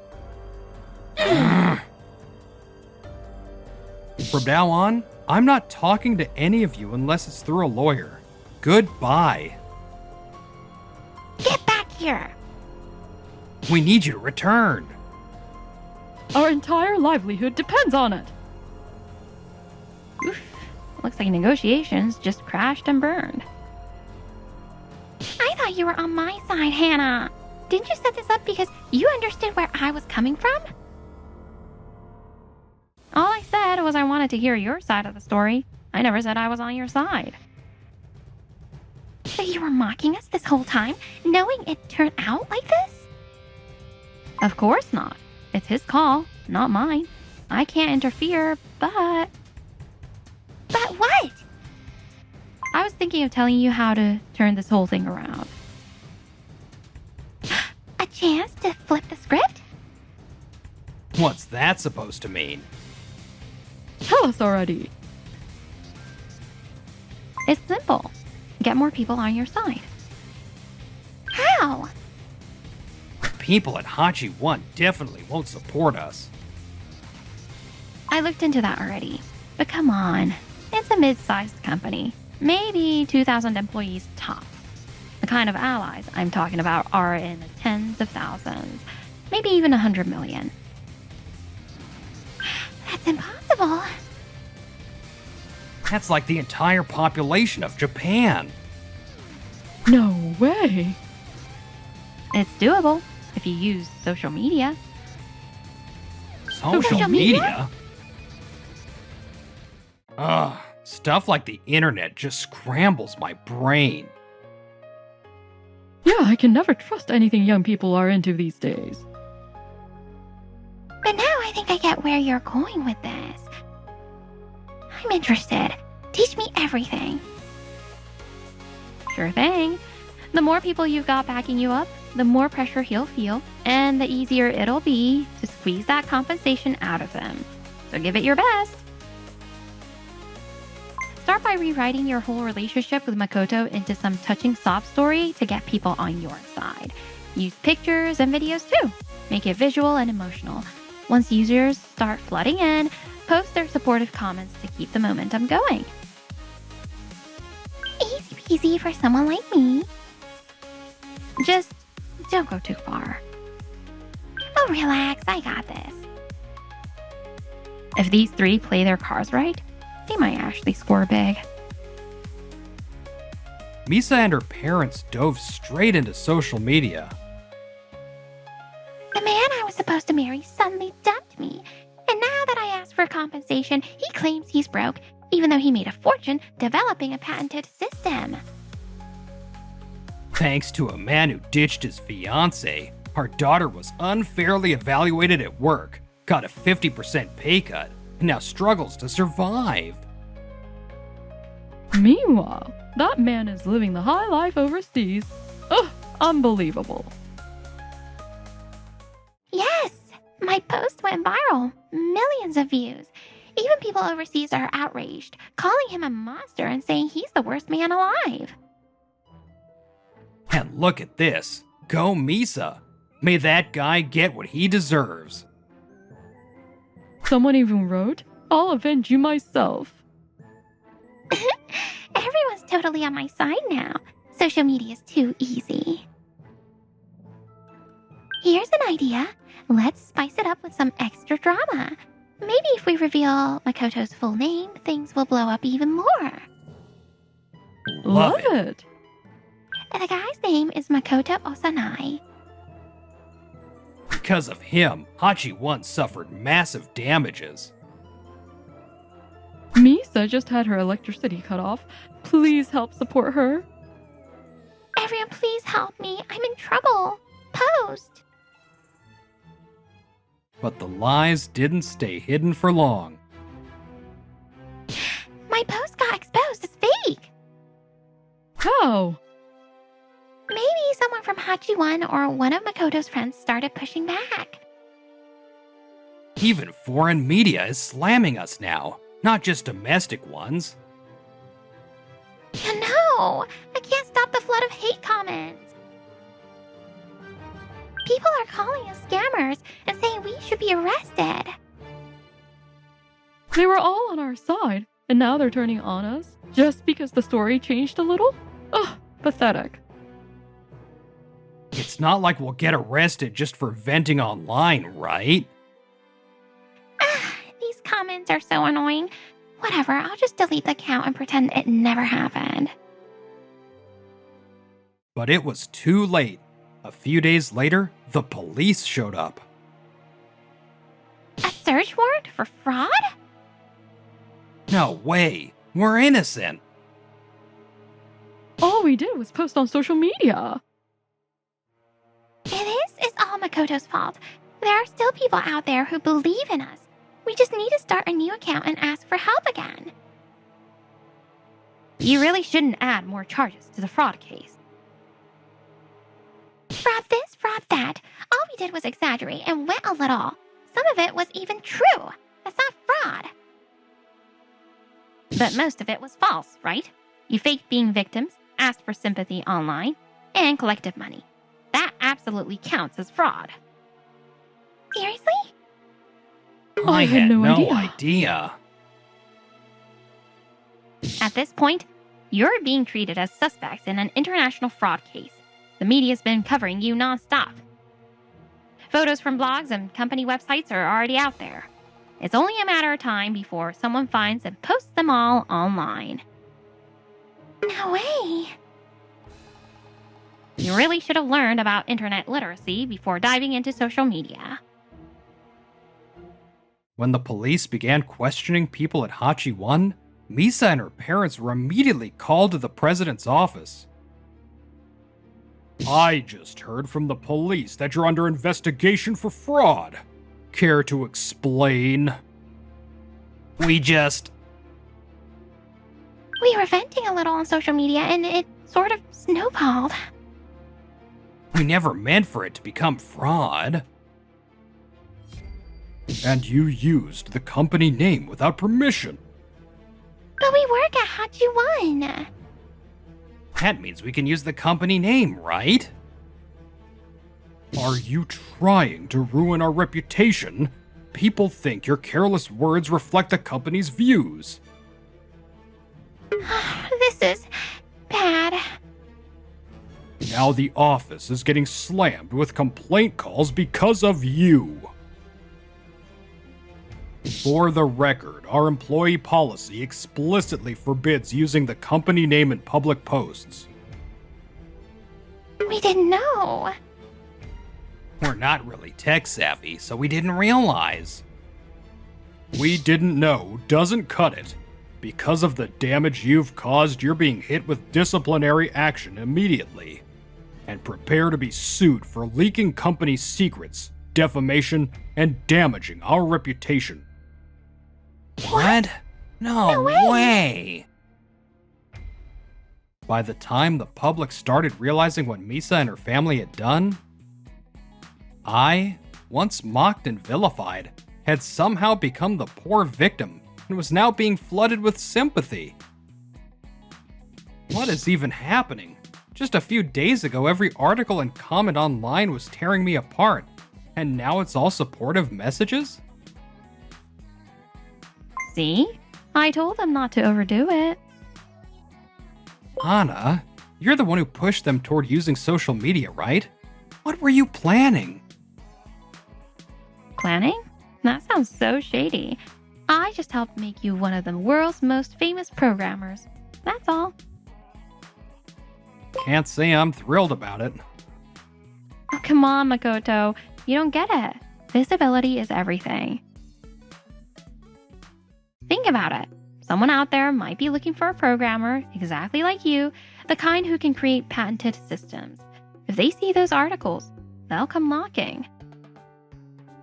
From now on, I'm not talking to any of you unless it's through a lawyer. Goodbye. Get back here! We need you to return. Our entire livelihood depends on it. Oof. Looks like negotiations just crashed and burned. I thought you were on my side, Hana. Didn't you set this up because you understood where I was coming from? All I said was I wanted to hear your side of the story. I never said I was on your side. So you were mocking us this whole time, knowing it turned out like this? Of course not. It's his call, not mine. I can't interfere, but... But what? I was thinking of telling you how to turn this whole thing around. A chance to flip the script? What's that supposed to mean? Tell us already. It's simple. Get more people on your side. How? People at Hachi 1 definitely won't support us. I looked into that already. But come on. It's a mid-sized company. Maybe 2,000 employees tops. The kind of allies I'm talking about are in the tens of thousands. Maybe even 100 million. That's impossible. That's like the entire population of Japan. No way. It's doable if you use social media. Social media? Ugh, stuff like the internet just scrambles my brain. Yeah, I can never trust anything young people are into these days. But now I think I get where you're going with this. I'm interested. Teach me everything. Sure thing. The more people you've got backing you up, the more pressure he'll feel, and the easier it'll be to squeeze that compensation out of them. So give it your best. Start by rewriting your whole relationship with Makoto into some touching sob story to get people on your side. Use pictures and videos too. Make it visual and emotional. Once users start flooding in, post their supportive comments to keep the momentum going. Easy peasy for someone like me. Just don't go too far. Oh, relax. I got this. If these three play their cards right, they might actually score big. Misa and her parents dove straight into social media. The man I was supposed to marry suddenly dumped me. And now that I asked for compensation, he claims he's broke, even though he made a fortune developing a patented system. Thanks to a man who ditched his fiancée, our daughter was unfairly evaluated at work, got a 50% pay cut, and now struggles to survive. Meanwhile, that man is living the high life overseas. Ugh, unbelievable. Yes, My post went viral. Millions of views. Even people overseas are outraged, calling him a monster and saying he's the worst man alive. And look at this. Go Misa. May that guy get what he deserves. Someone even wrote, "I'll avenge you myself." Everyone's totally on my side now. Social media is too easy. Here's an idea. Let's spice it up with some extra drama. Maybe if we reveal Makoto's full name, things will blow up even more. Love it. it. The guy's name is Makoto Osanai. Because of him, Hachi 1 suffered massive damages. Misa just had her electricity cut off. Please help support her. Everyone, please help me. I'm in trouble. Post. But the lies didn't stay hidden for long. My post got exposed as fake. How? Maybe someone from Hachi-1 or one of Makoto's friends started pushing back. Even foreign media is slamming us now, not just domestic ones. No, I can't stop the flood of hate comments. People are calling us scammers and saying we should be arrested. They were all on our side, and now they're turning on us just because the story changed a little? Ugh, pathetic. It's not like we'll get arrested just for venting online, right? These comments are so annoying. Whatever, I'll just delete the account and pretend it never happened. But it was too late. A few days later, the police showed up. A search warrant for fraud? No way! We're innocent! All we did was post on social media. This is all Makoto's fault. There are still people out there who believe in us. We just need to start a new account and ask for help again. You really shouldn't add more charges to the fraud case. Fraud this, fraud that. All we did was exaggerate and went a little. Some of it was even true. That's not fraud. But most of it was false, right? You faked being victims, asked for sympathy online, and collected money. That absolutely counts as fraud. Seriously? I had no idea. At this point, you're being treated as suspects in an international fraud case. The media's been covering you nonstop. Photos from blogs and company websites are already out there. It's only a matter of time before someone finds and posts them all online. No way. You really should have learned about internet literacy before diving into social media. When the police began questioning people at Hachi-1, Misa and her parents were immediately called to the president's office. I just heard from the police that you're under investigation for fraud. Care to explain? We We were venting a little on social media and it sort of snowballed. never meant for it to become fraud. And you used the company name without permission. But we work at Hachi-1. That means we can use the company name, right? Are you trying to ruin our reputation? People think your careless words reflect the company's views. This is bad. Now the office is getting slammed with complaint calls because of you. For the record, our employee policy explicitly forbids using the company name in public posts. We didn't know. We're not really tech savvy, so we didn't realize. We didn't know doesn't cut it. Because of the damage you've caused, you're being hit with disciplinary action immediately. And prepare to be sued for leaking company secrets, defamation, and damaging our reputation. What? No way! By the time the public started realizing what Misa and her family had done, I once mocked and vilified, had somehow become the poor victim and was now being flooded with sympathy. What is even happening? Just a few days ago, every article and comment online was tearing me apart, and now it's all supportive messages? See? I told them not to overdo it. Hana, you're the one who pushed them toward using social media, right? What were you planning? Planning? That sounds so shady. I just helped make you one of the world's most famous programmers. That's all. Can't say I'm thrilled about it. Oh, come on, Makoto. You don't get it. Visibility is everything. Think about it. Someone out there might be looking for a programmer exactly like you, the kind who can create patented systems. If they see those articles, they'll come knocking.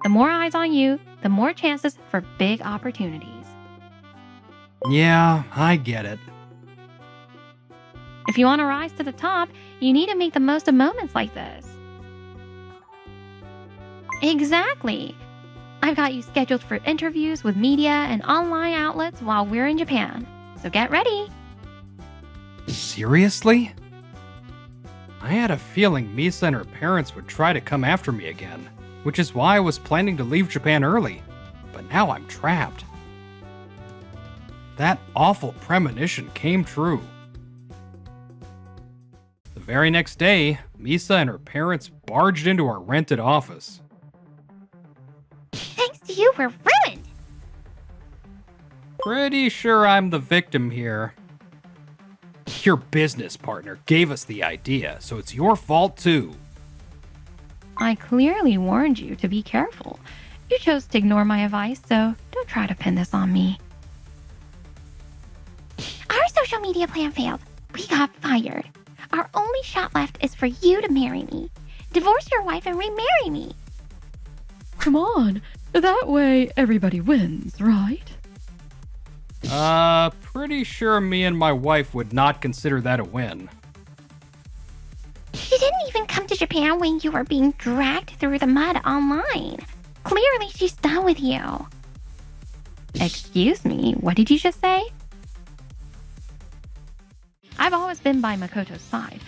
The more eyes on you, the more chances for big opportunities. Yeah, I get it. If you want to rise to the top, you need to make the most of moments like this. Exactly. I've got you scheduled for interviews with media and online outlets while we're in Japan. So get ready. Seriously? I had a feeling Misa and her parents would try to come after me again, which is why I was planning to leave Japan early. But now I'm trapped. That awful premonition came true. The very next day, Misa and her parents barged into our rented office. Thanks to you, we're ruined. Pretty sure I'm the victim here. Your business partner gave us the idea, so it's your fault too. I clearly warned you to be careful. You chose to ignore my advice, so don't try to pin this on me. Our social media plan failed. We got fired. Our only shot left is for you to marry me. Divorce your wife and remarry me. Come on. That way everybody wins, right? Pretty sure me and my wife would not consider that a win. She didn't even come to Japan when you were being dragged through the mud online. Clearly, she's done with you. Excuse me, what did you just say? I've always been by Makoto's side.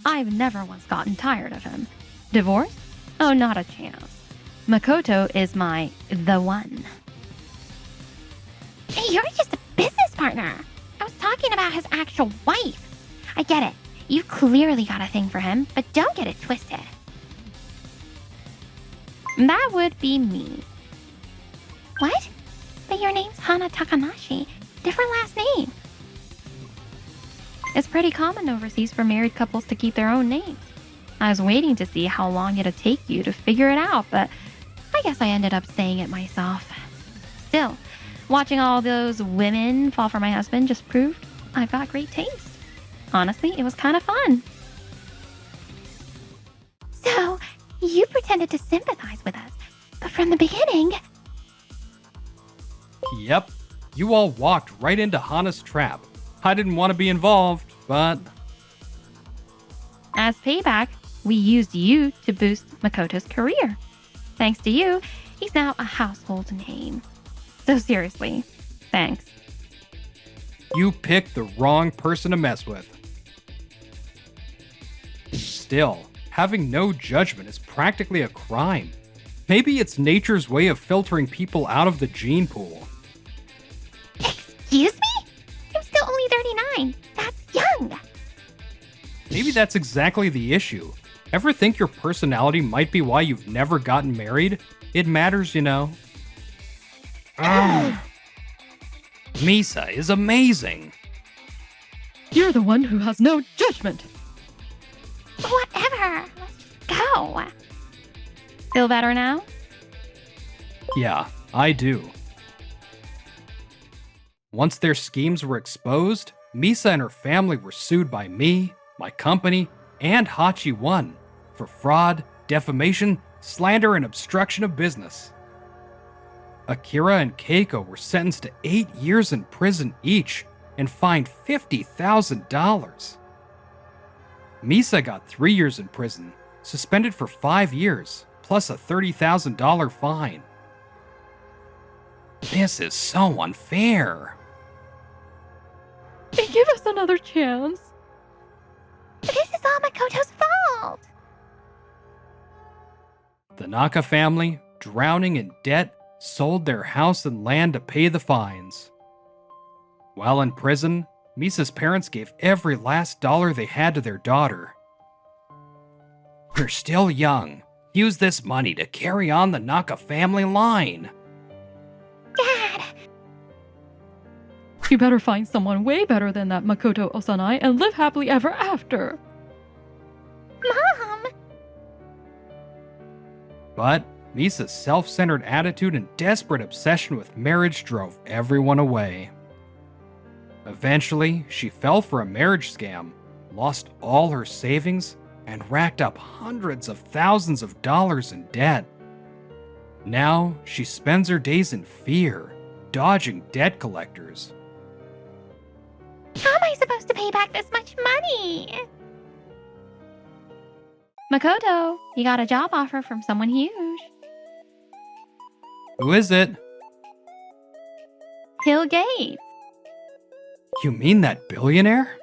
I've never once gotten tired of him. Divorce? Oh, not a chance. Makoto is my the one. You're just a business partner. I was talking about his actual wife. I get it. You clearly got a thing for him, but don't get it twisted. That would be me. What? But your name's Hana Takanashi. Different last name. It's pretty common overseas for married couples to keep their own names. I was waiting to see how long it'd take you to figure it out, but I guess I ended up saying it myself. Still, watching all those women fall for my husband just proved I've got great taste. Honestly, it was kind of fun. So, you pretended to sympathize with us, but from the beginning... Yep, you all walked right into Hana's trap. I didn't want to be involved, but... As payback, we used you to boost Makoto's career. Thanks to you, he's now a household name. So seriously, thanks. You picked the wrong person to mess with. Still, having no judgment is practically a crime. Maybe it's nature's way of filtering people out of the gene pool. Excuse me? I'm still only 39. That's young. Maybe that's exactly the issue. Ever think your personality might be why you've never gotten married? It matters, you know. Misa is amazing. You're the one who has no judgment. Whatever. Let's just go. Feel better now? Yeah, I do. Once their schemes were exposed, Misa and her family were sued by me, my company, and Hachi 1 for fraud, defamation, slander, and obstruction of business. Akira and Keiko were sentenced to 8 years in prison each and fined $50,000. Misa got 3 years in prison, suspended for 5 years, plus a $30,000 fine. This is so unfair. Give us another chance. This is all Makoto's fault. The Naka family, drowning in debt, sold their house and land to pay the fines. While in prison, Misa's parents gave every last dollar they had to their daughter. You're still young. Use this money to carry on the Naka family line. Dad, You better find someone way better than that Makoto Osanai and live happily ever after. Mom. But Misa's self-centered attitude and desperate obsession with marriage drove everyone away. Eventually, she fell for a marriage scam, lost all her savings, and racked up hundreds of thousands of dollars in debt. Now, she spends her days in fear, dodging debt collectors. How am I supposed to pay back this much money? Makoto, you got a job offer from someone huge. Who is it? Bill Gates. You mean that billionaire?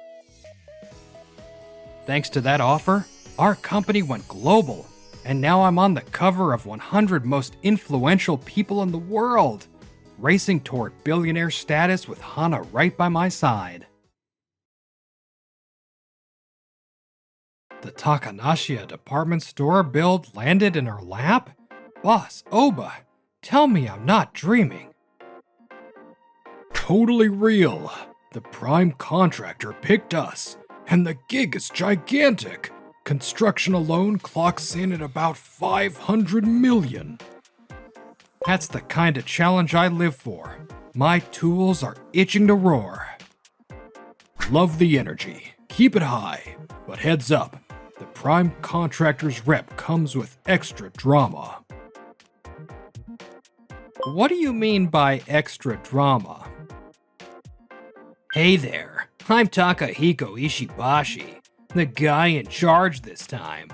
Thanks to that offer, our company went global, and now I'm on the cover of 100 most influential people in the world, racing toward billionaire status with Hana right by my side. The Takanashia department store build landed in our lap? Boss Oba, tell me I'm not dreaming. Totally real. The prime contractor picked us, and the gig is gigantic. Construction alone clocks in at about 500 million. That's the kind of challenge I live for. My tools are itching to roar. Love the energy. Keep it high. But heads up, the prime contractor's rep comes with extra drama. What do you mean by extra drama? Hey there, I'm Takahiko Ishibashi, the guy in charge this time.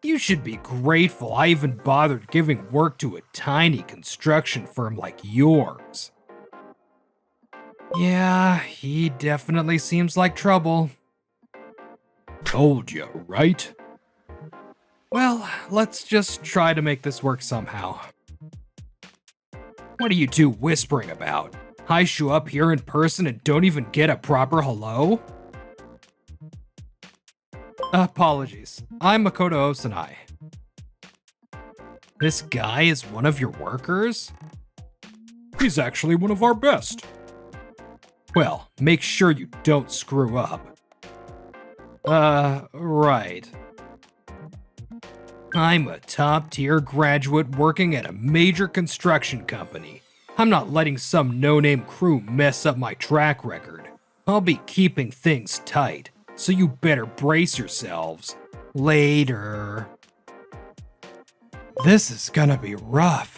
You should be grateful I even bothered giving work to a tiny construction firm like yours. Yeah, he definitely seems like trouble. Told you, right? Well, let's just try to make this work somehow. What are you two whispering about? I show up here in person and don't even get a proper hello? Apologies. I'm Makoto Osanai. This guy is one of your workers? He's actually one of our best. Well, make sure you don't screw up. Right. I'm a top-tier graduate working at a major construction company. I'm not letting some no-name crew mess up my track record. I'll be keeping things tight, so you better brace yourselves. Later. This is gonna be rough.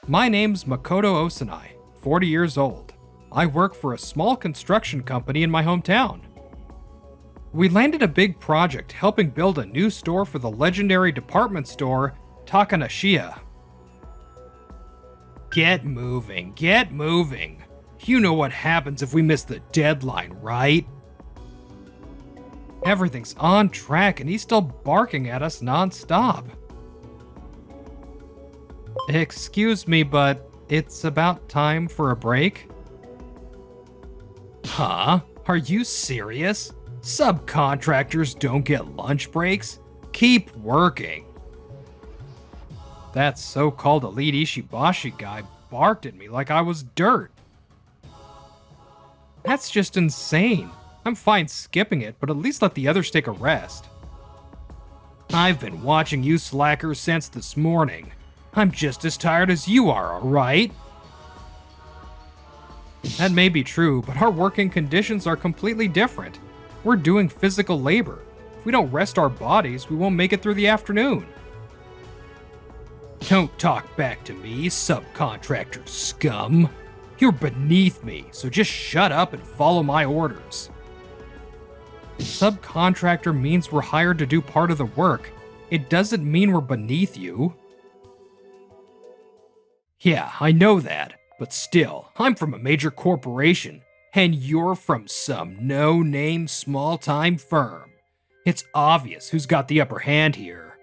My name's Makoto Osanai, 40 years old. I work for a small construction company in my hometown. We landed a big project helping build a new store for the legendary department store, Takanashia. Get moving, get moving. You know what happens if we miss the deadline, right? Everything's on track and he's still barking at us non-stop. Excuse me, but it's about time for a break? Huh? Are you serious? Subcontractors don't get lunch breaks? Keep working. That so-called elite Ishibashi guy barked at me like I was dirt. That's just insane. I'm fine skipping it, but at least let the others take a rest. I've been watching you slackers since this morning. I'm just as tired as you are, alright? That may be true, but our working conditions are completely different. We're doing physical labor. If we don't rest our bodies, we won't make it through the afternoon. Don't talk back to me, subcontractor scum. You're beneath me, so just shut up and follow my orders. Subcontractor means we're hired to do part of the work. It doesn't mean we're beneath you. Yeah, I know that, but still, I'm from a major corporation, and you're from some no-name small-time firm. It's obvious who's got the upper hand here.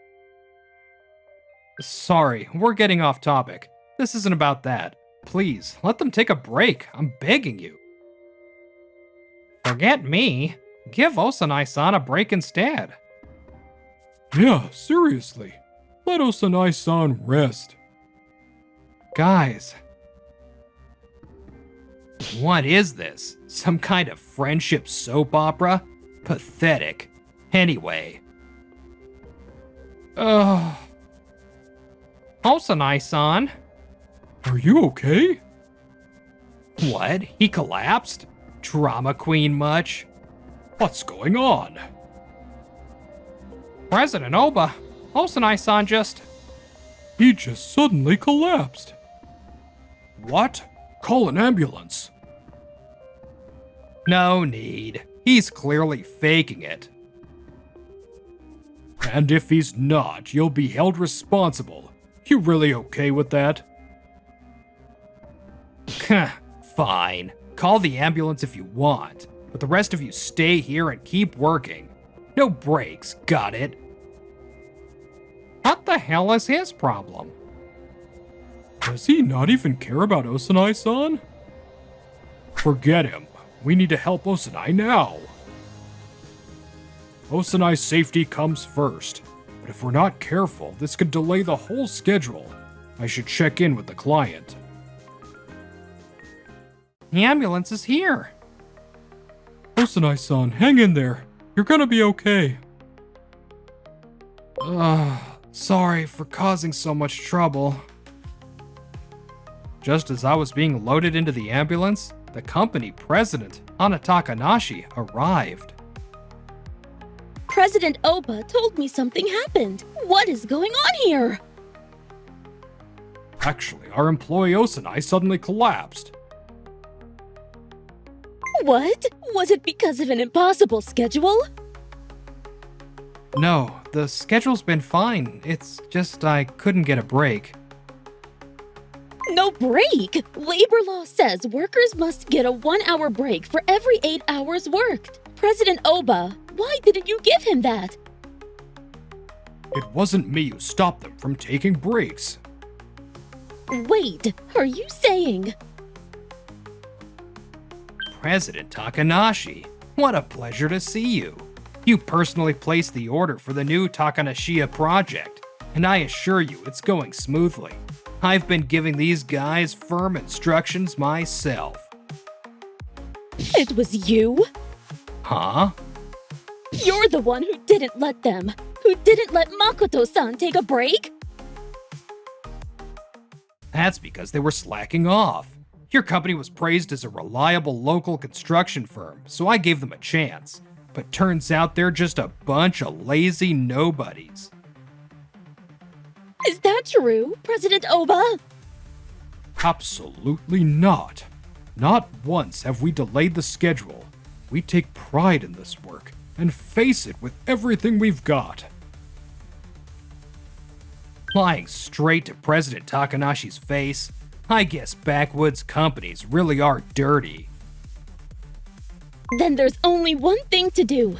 Sorry, we're getting off topic. This isn't about that. Please, let them take a break. I'm begging you. Forget me. Give Osanai-san a break instead. Yeah, seriously. Let Osanai-san rest. Guys. What is this? Some kind of friendship soap opera? Pathetic. Anyway. Osanai-san. Are you okay? What? He collapsed? Drama queen much? What's going on? President Oba, Osanai-san just... He just suddenly collapsed. What? Call an ambulance. No need. He's clearly faking it. And if he's not, you'll be held responsible. You really okay with that? Fine. Call the ambulance if you want, but the rest of you stay here and keep working. No breaks, got it? What the hell is his problem? Does he not even care about Osanai-san? Forget him. We need to help Osanai now. Osanai's safety comes first, but if we're not careful, this could delay the whole schedule. I should check in with the client. The ambulance is here. Osanai-san, hang in there. You're gonna be okay. Sorry for causing so much trouble. Just as I was being loaded into the ambulance, the company president, Hana Takanashi, arrived. President Oba told me something happened. What is going on here? Actually, our employee Osanai suddenly collapsed. What? Was it because of an impossible schedule? No, the schedule's been fine. It's just I couldn't get a break. No break! Labor law says workers must get a 1-hour break for every 8 hours worked. President Oba, why didn't you give him that? It wasn't me who stopped them from taking breaks. Wait, are you saying... President Takanashi, what a pleasure to see you. You personally placed the order for the new Takanashiya project, and I assure you it's going smoothly. I've been giving these guys firm instructions myself. It was you? Huh? You're the one who didn't let them. Who didn't let Makoto-san take a break? That's because they were slacking off. Your company was praised as a reliable local construction firm, so I gave them a chance. But turns out they're just a bunch of lazy nobodies. Is that true, President Oba? Absolutely not. Not once have we delayed the schedule. We take pride in this work and face it with everything we've got. Flying straight to President Takanashi's face, I guess backwoods companies really are dirty. Then there's only one thing to do.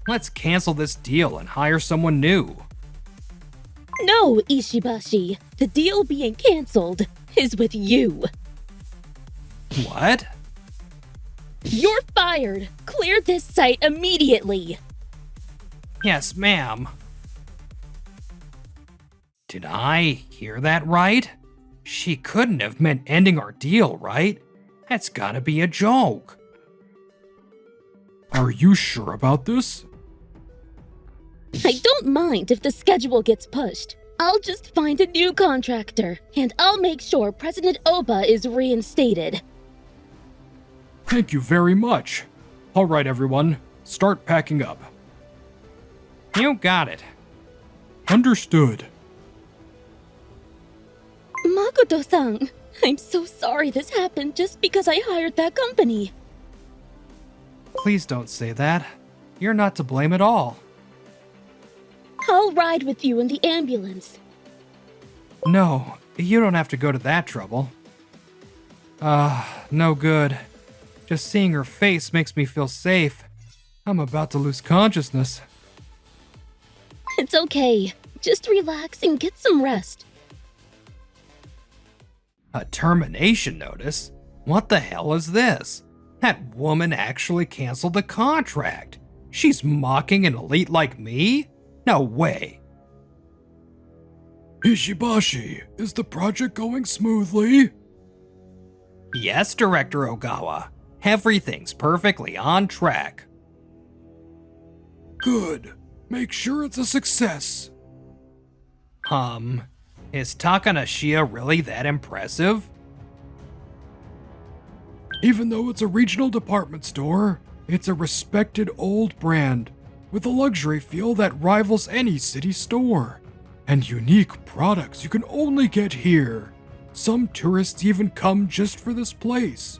Let's cancel this deal and hire someone new. No, Ishibashi. The deal being cancelled is with you. What? You're fired. Clear this site immediately. Yes, ma'am. Did I hear that right? She couldn't have meant ending our deal, right? That's gotta be a joke. Are you sure about this? I don't mind if the schedule gets pushed. I'll just find a new contractor, and I'll make sure President Oba is reinstated. Thank you very much. All right, everyone, start packing up. You got it. Understood. Makoto-san, I'm so sorry this happened just because I hired that company. Please don't say that. You're not to blame at all. I'll ride with you in the ambulance. No, you don't have to go to that trouble. No good. Just seeing her face makes me feel safe. I'm about to lose consciousness. It's okay. Just relax and get some rest. A termination notice? What the hell is this? That woman actually canceled the contract. She's mocking an elite like me? No way. Ishibashi, is the project going smoothly? Yes, Director Ogawa. Everything's perfectly on track. Good. Make sure it's a success. Is Takanashia really that impressive? Even though it's a regional department store, it's a respected old brand with a luxury feel that rivals any city store. And unique products you can only get here. Some tourists even come just for this place.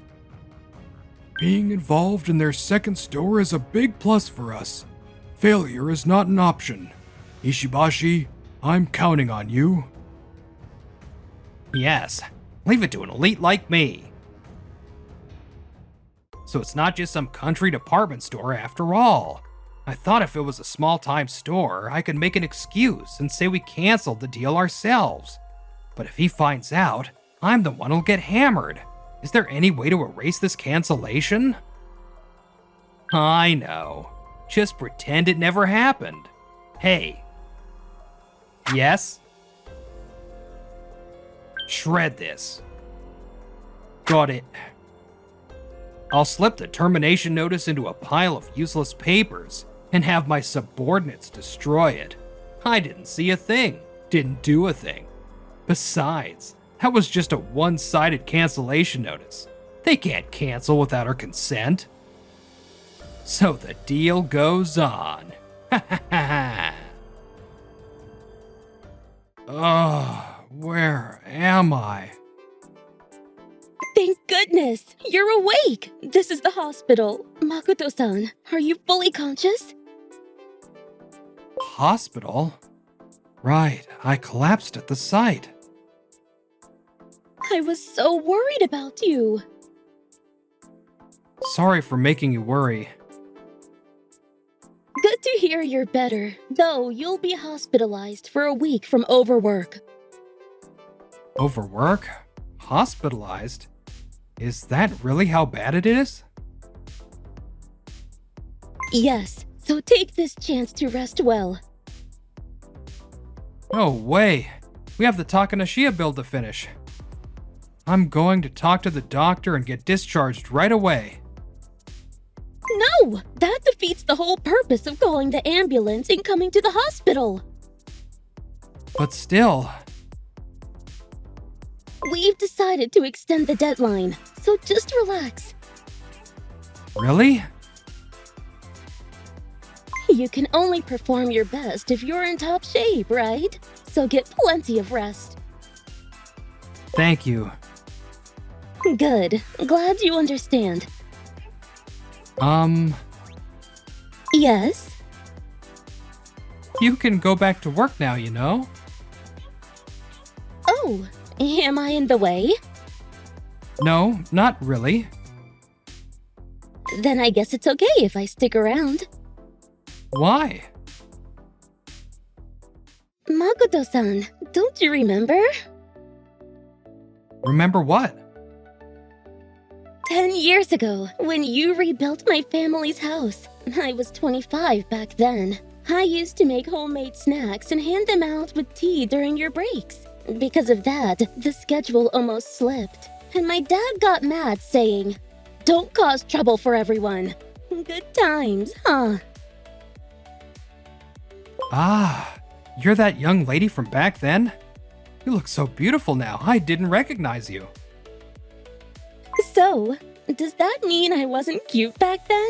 Being involved in their second store is a big plus for us. Failure is not an option. Ishibashi, I'm counting on you. Yes, leave it to an elite like me. So it's not just some country department store after all. I thought if it was a small-time store, I could make an excuse and say we canceled the deal ourselves. But if he finds out, I'm the one who'll get hammered. Is there any way to erase this cancellation? I know. Just pretend it never happened. Hey. Yes? Shred this. Got it. I'll slip the termination notice into a pile of useless papers and have my subordinates destroy it. I didn't see a thing, didn't do a thing. Besides, that was just a one-sided cancellation notice. They can't cancel without our consent. So the deal goes on. Ha ha ha. Oh, where am I? Thank goodness! You're awake! This is the hospital. Makoto-san, are you fully conscious? Hospital? Right, I collapsed at the site. I was so worried about you. Sorry for making you worry. Good to hear you're better, though you'll be hospitalized for a week from overwork. Overwork? Hospitalized? Is that really how bad it is? Yes, so take this chance to rest well. No way. We have the Takanashia build to finish. I'm going to talk to the doctor and get discharged right away. No! That defeats the whole purpose of calling the ambulance and coming to the hospital. But still, We've decided to extend the deadline, so just relax. really? You can only perform your best if you're in top shape, right? So get plenty of rest. Thank you. Good. Glad you understand. Yes? You can go back to work now, you know? Oh, am I in the way? No, not really. Then I guess it's okay if I stick around. Why? Makoto-san, don't you remember? Remember what? 10 years ago, when you rebuilt my family's house. I was 25 back then. I used to make homemade snacks and hand them out with tea during your breaks. Because of that, the schedule almost slipped. And my dad got mad, saying, "Don't cause trouble for everyone." Good times, huh? Ah, you're that young lady from back then? You look so beautiful now, I didn't recognize you. So, does that mean I wasn't cute back then?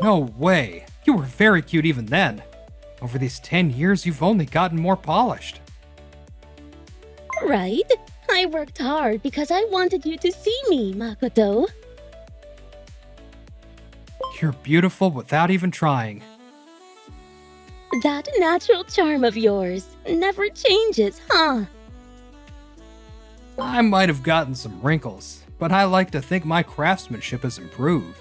No way, you were very cute even then. Over these 10 years, you've only gotten more polished. Right. I worked hard because I wanted you to see me, Makoto. You're beautiful without even trying. That natural charm of yours never changes, huh? I might have gotten some wrinkles, but I like to think my craftsmanship has improved.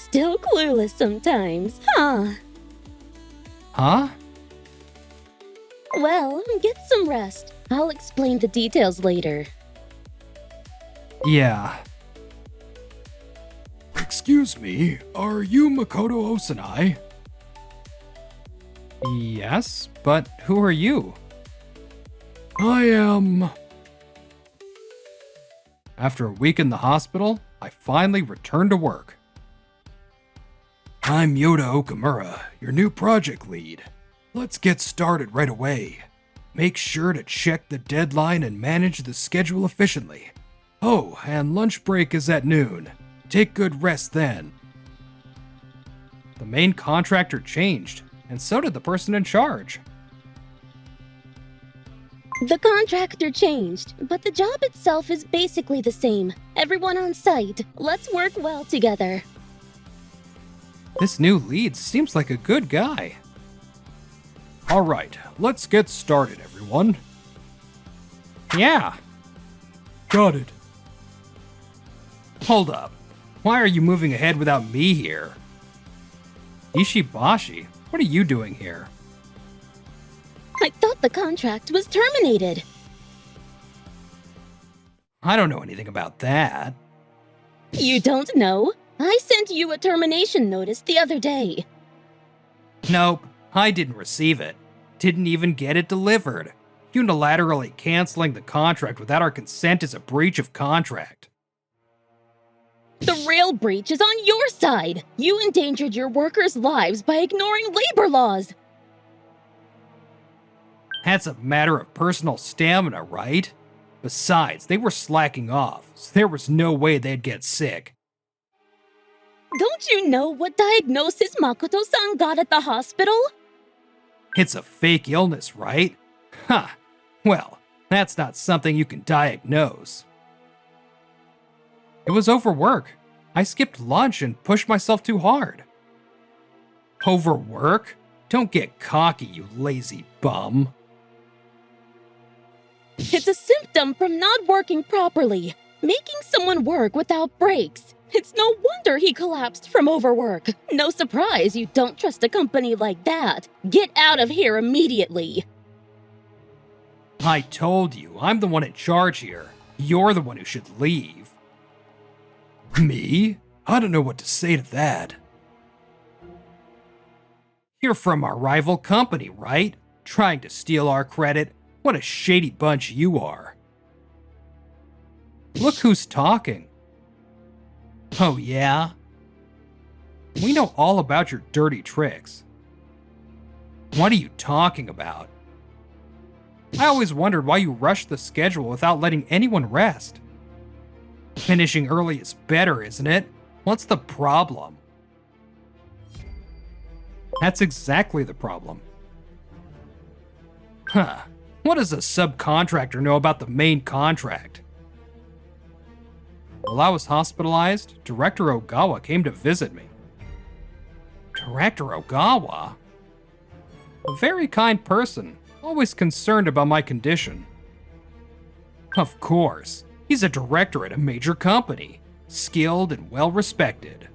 Still clueless sometimes, huh? Huh? Well, get some rest. I'll explain the details later. Yeah. Excuse me, are you Makoto Osanai? Yes, but who are you? I am... After a week in the hospital, I finally returned to work. I'm Yoda Okamura, your new project lead. Let's get started right away. Make sure to check the deadline and manage the schedule efficiently. Oh, and lunch break is at noon. Take good rest then. The main contractor changed, and so did the person in charge. The contractor changed, but the job itself is basically the same. Everyone on site, let's work well together. This new lead seems like a good guy. Alright, let's get started, everyone. Yeah, Got it. hold up. Why are you moving ahead without me here? Ishibashi, what are you doing here? I thought the contract was terminated. I don't know anything about that. You don't know? I sent you a termination notice the other day. Nope, I didn't receive it. Didn't even get it delivered. Unilaterally canceling the contract without our consent is a breach of contract. The real breach is on your side. You endangered your workers' lives by ignoring labor laws. That's a matter of personal stamina, right? Besides, they were slacking off, so there was no way they'd get sick. Don't you know what diagnosis Makoto-san got at the hospital? It's a fake illness, right? Huh. Well, that's not something you can diagnose. It was overwork. I skipped lunch and pushed myself too hard. Overwork? Don't get cocky, you lazy bum. It's a symptom from not working properly, making someone work without breaks. It's no wonder he collapsed from overwork. No surprise you don't trust a company like that. Get out of here immediately. I told you, I'm the one in charge here. You're the one who should leave. Me? I don't know what to say to that. You're from our rival company, right? Trying to steal our credit? What a shady bunch you are. Look who's talking. Oh yeah? We know all about your dirty tricks. What are you talking about? I always wondered why you rushed the schedule without letting anyone rest. Finishing early is better, isn't it? What's the problem? That's exactly the problem. Huh. What does a subcontractor know about the main contract? While I was hospitalized, Director Ogawa came to visit me. Director Ogawa? A very kind person, always concerned about my condition. Of course, he's a director at a major company, skilled and well respected.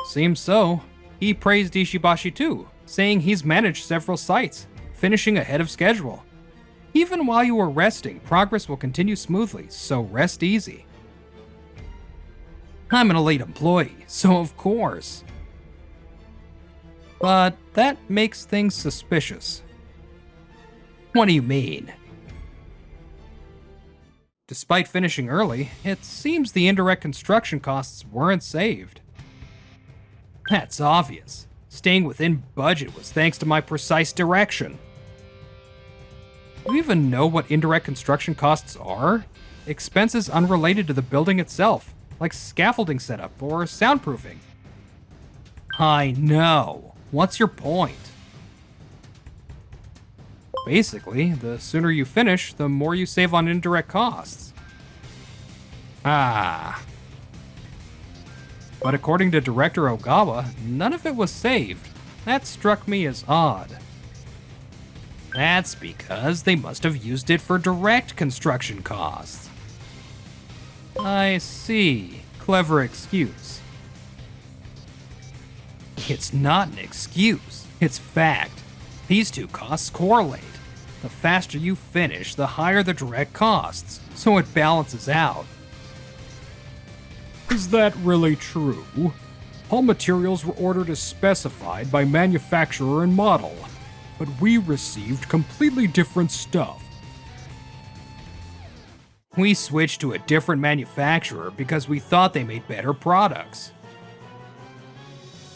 Seems so. He praised Ishibashi too, saying he's managed several sites, finishing ahead of schedule. Even while you are resting, progress will continue smoothly, so rest easy. I'm an elite employee, so of course. But that makes things suspicious. What do you mean? Despite finishing early, it seems the indirect construction costs weren't saved. That's obvious. Staying within budget was thanks to my precise direction. Do you even know what indirect construction costs are? Expenses unrelated to the building itself, like scaffolding setup or soundproofing. I know. What's your point? Basically, the sooner you finish, the more you save on indirect costs. Ah. But according to Director Ogawa, none of it was saved. That struck me as odd. That's because they must have used it for direct construction costs. I see. Clever excuse. It's not an excuse, it's fact. These two costs correlate. The faster you finish, the higher the direct costs, so it balances out. Is that really true? All materials were ordered as specified by manufacturer and model, but we received completely different stuff. We switched to a different manufacturer because we thought they made better products.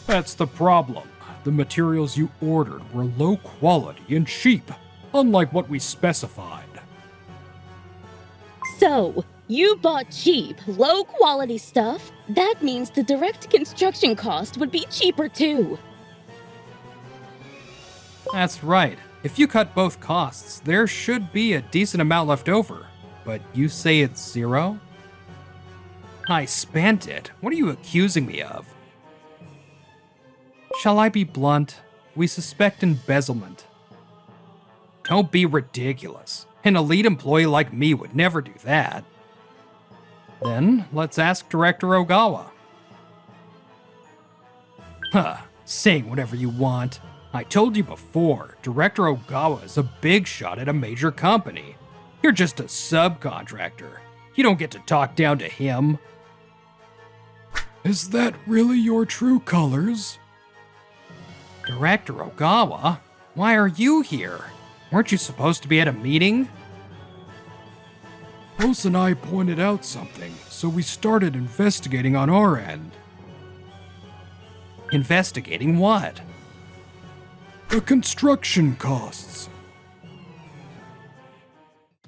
That's the problem. The materials you ordered were low quality and cheap, unlike what we specified. So, you bought cheap, low-quality stuff? That means the direct construction cost would be cheaper too. That's right. If you cut both costs, there should be a decent amount left over. But you say it's zero? I spent it. What are you accusing me of? Shall I be blunt? We suspect embezzlement. Don't be ridiculous. An elite employee like me would never do that. Then, let's ask Director Ogawa. Saying whatever you want. I told you before, Director Ogawa is a big shot at a major company. You're just a subcontractor. You don't get to talk down to him. Is that really your true colors? Director Ogawa? Why are you here? Weren't you supposed to be at a meeting? Osanai pointed out something, so we started investigating on our end. Investigating what? The construction costs.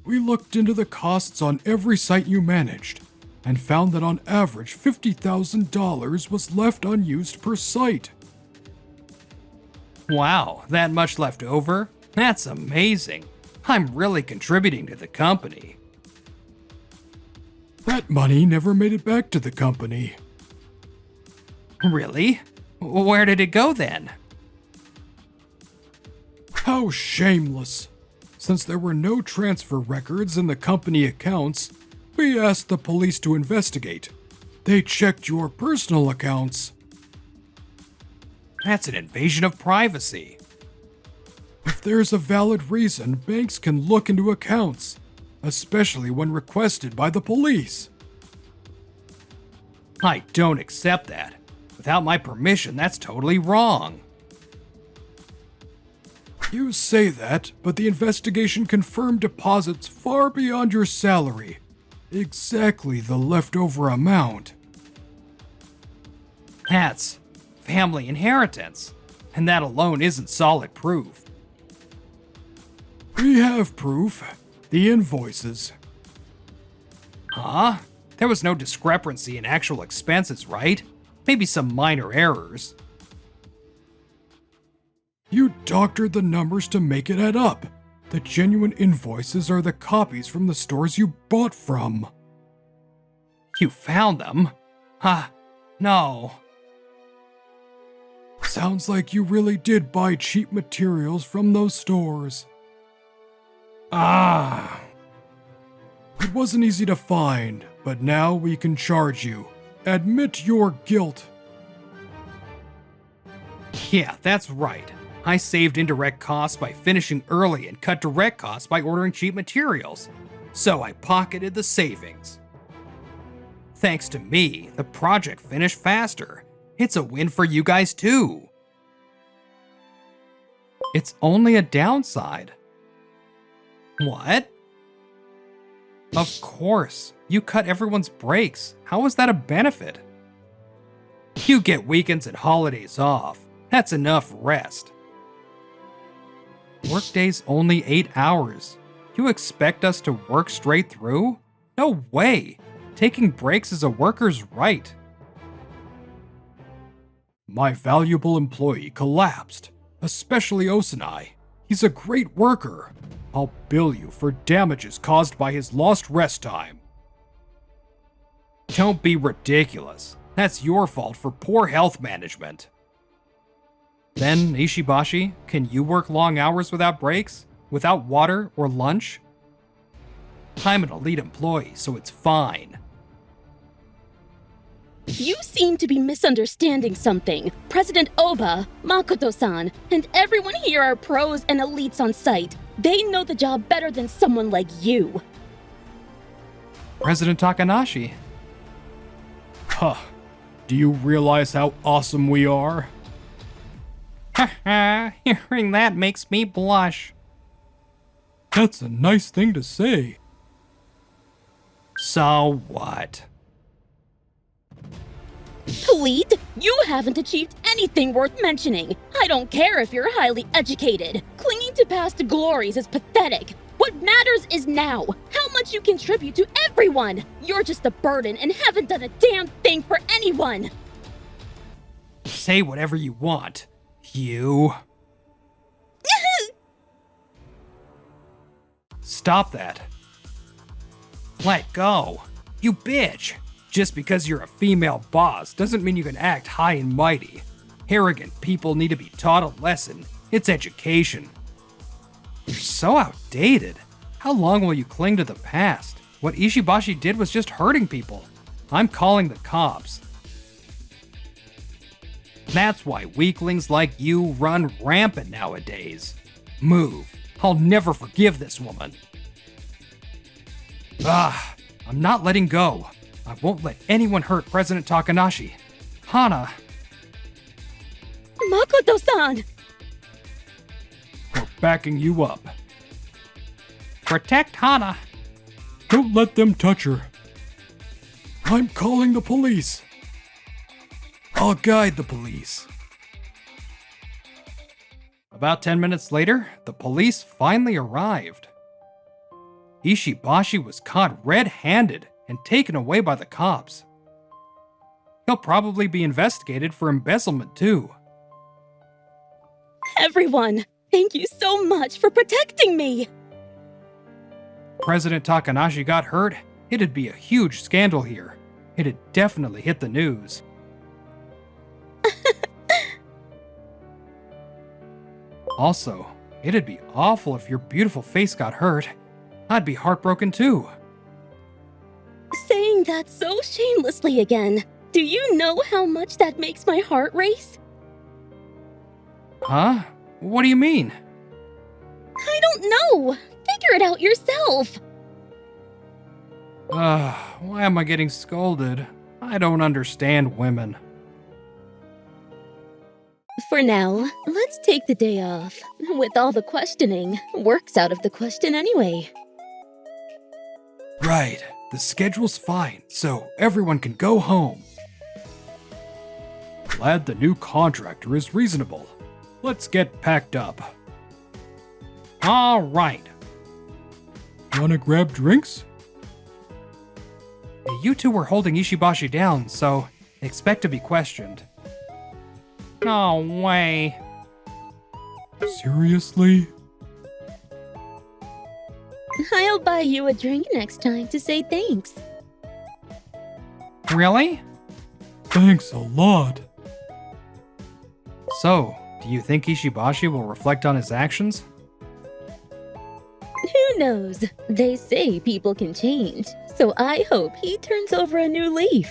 We looked into the costs on every site you managed, and found that on average $50,000 was left unused per site. Wow, that much left over? That's amazing. I'm really contributing to the company. That money never made it back to the company. Really? Where did it go then? How shameless! Since there were no transfer records in the company accounts, we asked the police to investigate. They checked your personal accounts. That's an invasion of privacy. If there's a valid reason, banks can look into accounts, especially when requested by the police. I don't accept that. Without my permission, that's totally wrong. You say that, but the investigation confirmed deposits far beyond your salary. Exactly the leftover amount. That's family inheritance, and that alone isn't solid proof. We have proof. The invoices. Huh? There was no discrepancy in actual expenses, right? Maybe some minor errors. You doctored the numbers to make it add up. The genuine invoices are the copies from the stores you bought from. You found them? No. Sounds like you really did buy cheap materials from those stores. Ah. It wasn't easy to find, but now we can charge you. Admit your guilt. Yeah, that's right. I saved indirect costs by finishing early and cut direct costs by ordering cheap materials. So I pocketed the savings. Thanks to me, the project finished faster. It's a win for you guys too. It's only a downside. What? Of course. You cut everyone's breaks. How is that a benefit? You get weekends and holidays off. That's enough rest. Workday's only 8 hours. You expect us to work straight through? No way. Taking breaks is a worker's right. My valuable employee collapsed, especially Osanai. He's a great worker. I'll bill you for damages caused by his lost rest time. Don't be ridiculous. That's your fault for poor health management. Then, Ishibashi, can you work long hours without breaks? Without water or lunch? I'm an elite employee, so it's fine. You seem to be misunderstanding something. President Oba, Makoto-san, and everyone here are pros and elites on site. They know the job better than someone like you. President Takanashi. Huh. Do you realize how awesome we are? Haha, hearing that makes me blush. That's a nice thing to say. So what? Elite, you haven't achieved anything worth mentioning. I don't care if you're highly educated. Clinging to past glories is pathetic. What matters is now. How much you contribute to everyone. You're just a burden and haven't done a damn thing for anyone. Say whatever you want, you. Stop that. Let go. You bitch. Just because you're a female boss doesn't mean you can act high and mighty. Arrogant people need to be taught a lesson. It's education. You're so outdated. How long will you cling to the past? What Ishibashi did was just hurting people. I'm calling the cops. That's why weaklings like you run rampant nowadays. Move. I'll never forgive this woman. I'm not letting go. I won't let anyone hurt President Takanashi. Hana. Makoto-san! We're backing you up. Protect Hana. Don't let them touch her. I'm calling the police. I'll guide the police. About 10 minutes later, the police finally arrived. Ishibashi was caught red-handed and taken away by the cops. He'll probably be investigated for embezzlement too. Everyone, thank you so much for protecting me! President Takanashi got hurt, it'd be a huge scandal here. It'd definitely hit the news. Also, it'd be awful if your beautiful face got hurt. I'd be heartbroken too. Saying that so shamelessly again. Do you know how much that makes my heart race? Huh? What do you mean? I don't know. Figure it out yourself. Why am I getting scolded? I don't understand women. For now, let's take the day off. With all the questioning, work's out of the question anyway. Right. The schedule's fine, so everyone can go home. Glad the new contractor is reasonable. Let's get packed up. All right. Wanna grab drinks? You two were holding Ishibashi down, so expect to be questioned. No way. Seriously? I'll buy you a drink next time to say thanks. Really? Thanks a lot. So, do you think Ishibashi will reflect on his actions? Who knows? They say people can change, so I hope he turns over a new leaf.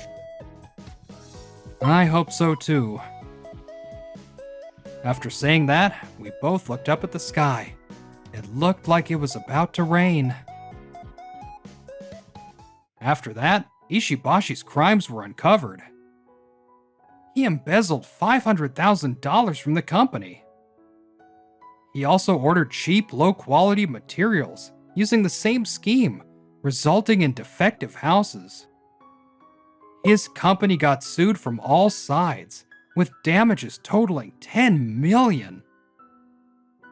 I hope so too. After saying that, we both looked up at the sky. It looked like it was about to rain. After that, Ishibashi's crimes were uncovered. He embezzled $500,000 from the company. He also ordered cheap, low-quality materials using the same scheme, resulting in defective houses. His company got sued from all sides, with damages totaling $10 million.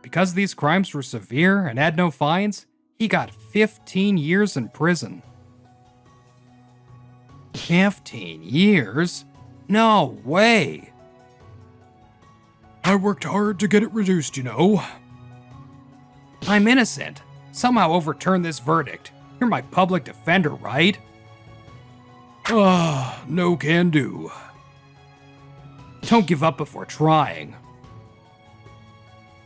Because these crimes were severe and had no fines, he got 15 years in prison. 15 years? No way! I worked hard to get it reduced, you know. I'm innocent. Somehow overturn this verdict. You're my public defender, right? No can do. Don't give up before trying.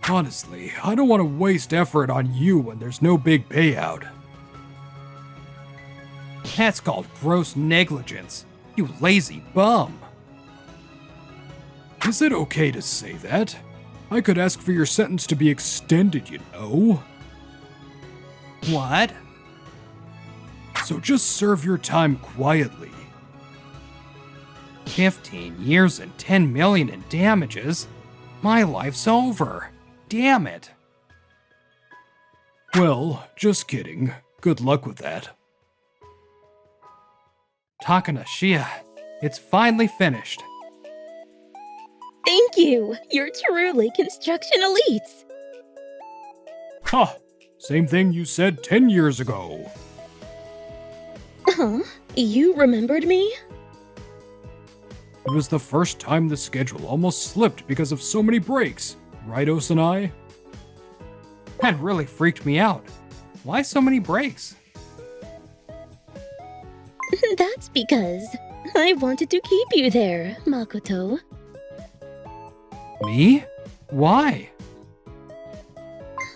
Honestly, I don't want to waste effort on you when there's no big payout. That's called gross negligence. You lazy bum. Is it okay to say that? I could ask for your sentence to be extended, you know. What? So just serve your time quietly. 15 years and 10 million in damages? My life's over. Damn it. Well, just kidding. Good luck with that. Takanashiya, it's finally finished. Thank you. You're truly construction elites. Ha! Same thing you said 10 years ago. Huh? You remembered me? It was the first time the schedule almost slipped because of so many breaks. Right, Osanai? That really freaked me out. Why so many breaks? That's because I wanted to keep you there, Makoto. Me? Why?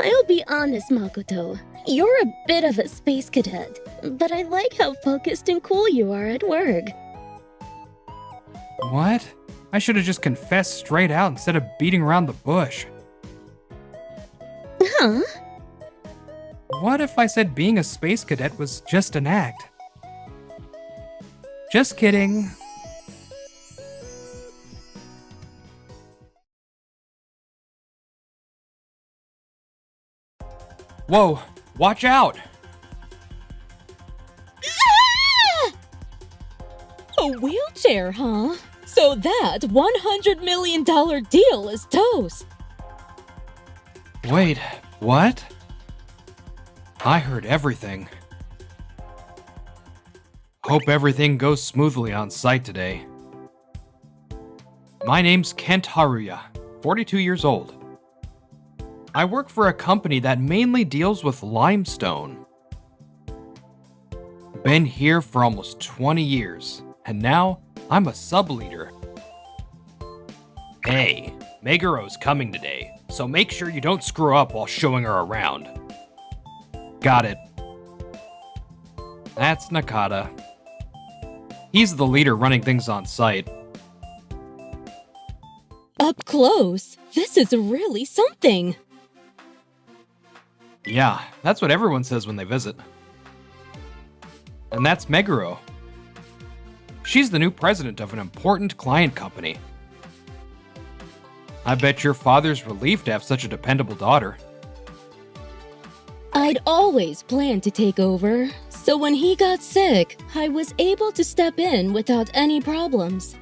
I'll be honest, Makoto. You're a bit of a space cadet, but I like how focused and cool you are at work. What? I should have just confessed straight out instead of beating around the bush. Huh? What if I said being a space cadet was just an act? Just kidding. Whoa, watch out! A wheelchair, huh? So that $100 million deal is toast. Wait, what? I heard everything. Hope everything goes smoothly on site today. My name's Kent Haruya, 42 years old. I work for a company that mainly deals with limestone. Been here for almost 20 years, and now I'm a sub-leader. Hey, Meguro's coming today, so make sure you don't screw up while showing her around. Got it. That's Nakata. He's the leader running things on site. Up close, this is really something. Yeah, that's what everyone says when they visit. And that's Meguro. She's the new president of an important client company. I bet your father's relieved to have such a dependable daughter. I'd always planned to take over, so when he got sick, I was able to step in without any problems.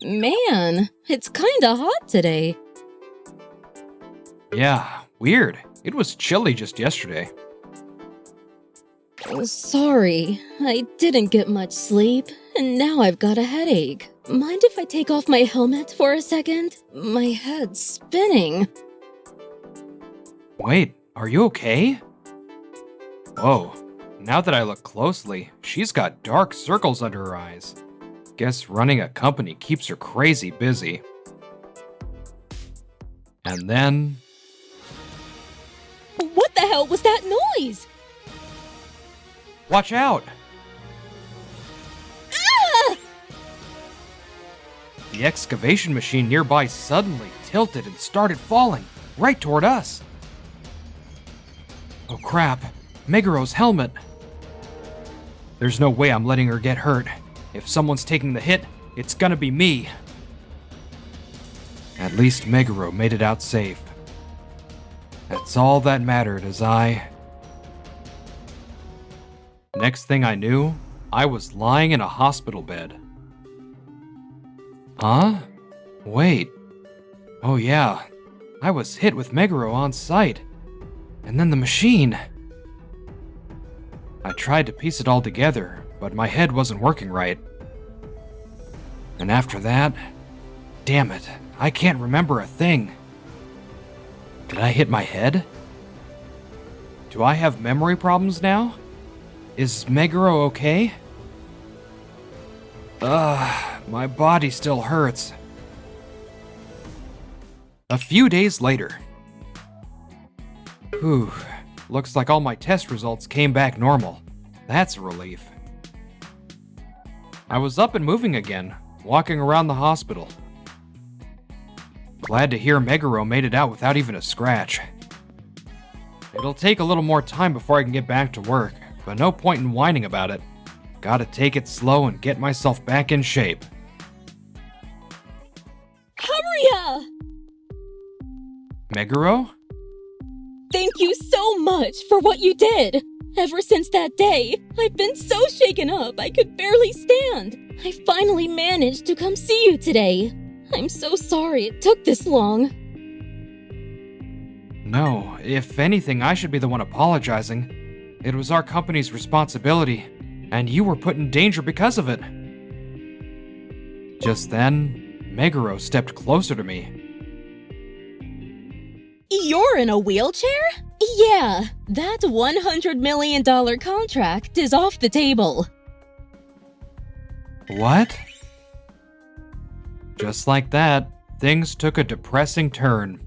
Man, it's kinda hot today. Yeah, weird. It was chilly just yesterday. Sorry, I didn't get much sleep, and now I've got a headache. Mind if I take off my helmet for a second? My head's spinning. Wait, are you okay? Whoa, now that I look closely, she's got dark circles under her eyes. Guess running a company keeps her crazy busy. And then... What the hell was that noise? Watch out! Ah! The excavation machine nearby suddenly tilted and started falling, right toward us. Oh crap, Meguro's helmet. There's no way I'm letting her get hurt. If someone's taking the hit, it's gonna be me. At least Meguro made it out safe. That's all that mattered as I... Next thing I knew, I was lying in a hospital bed. Huh? Wait. Oh yeah, I was hit with Meguro on site. And then the machine. I tried to piece it all together, but my head wasn't working right. And after that, damn it, I can't remember a thing. Did I hit my head? Do I have memory problems now? Is Meguro okay? My body still hurts. A few days later. Whew, looks like all my test results came back normal. That's a relief. I was up and moving again, walking around the hospital. Glad to hear Meguro made it out without even a scratch. It'll take a little more time before I can get back to work, but no point in whining about it. Gotta take it slow and get myself back in shape. Haruya! Meguro? Thank you so much for what you did! Ever since that day, I've been so shaken up I could barely stand. I finally managed to come see you today. I'm so sorry it took this long. No, if anything, I should be the one apologizing. It was our company's responsibility, and you were put in danger because of it. Just then, Meguro stepped closer to me. You're in a wheelchair? Yeah, that $100 million contract is off the table. What? Just like that, things took a depressing turn.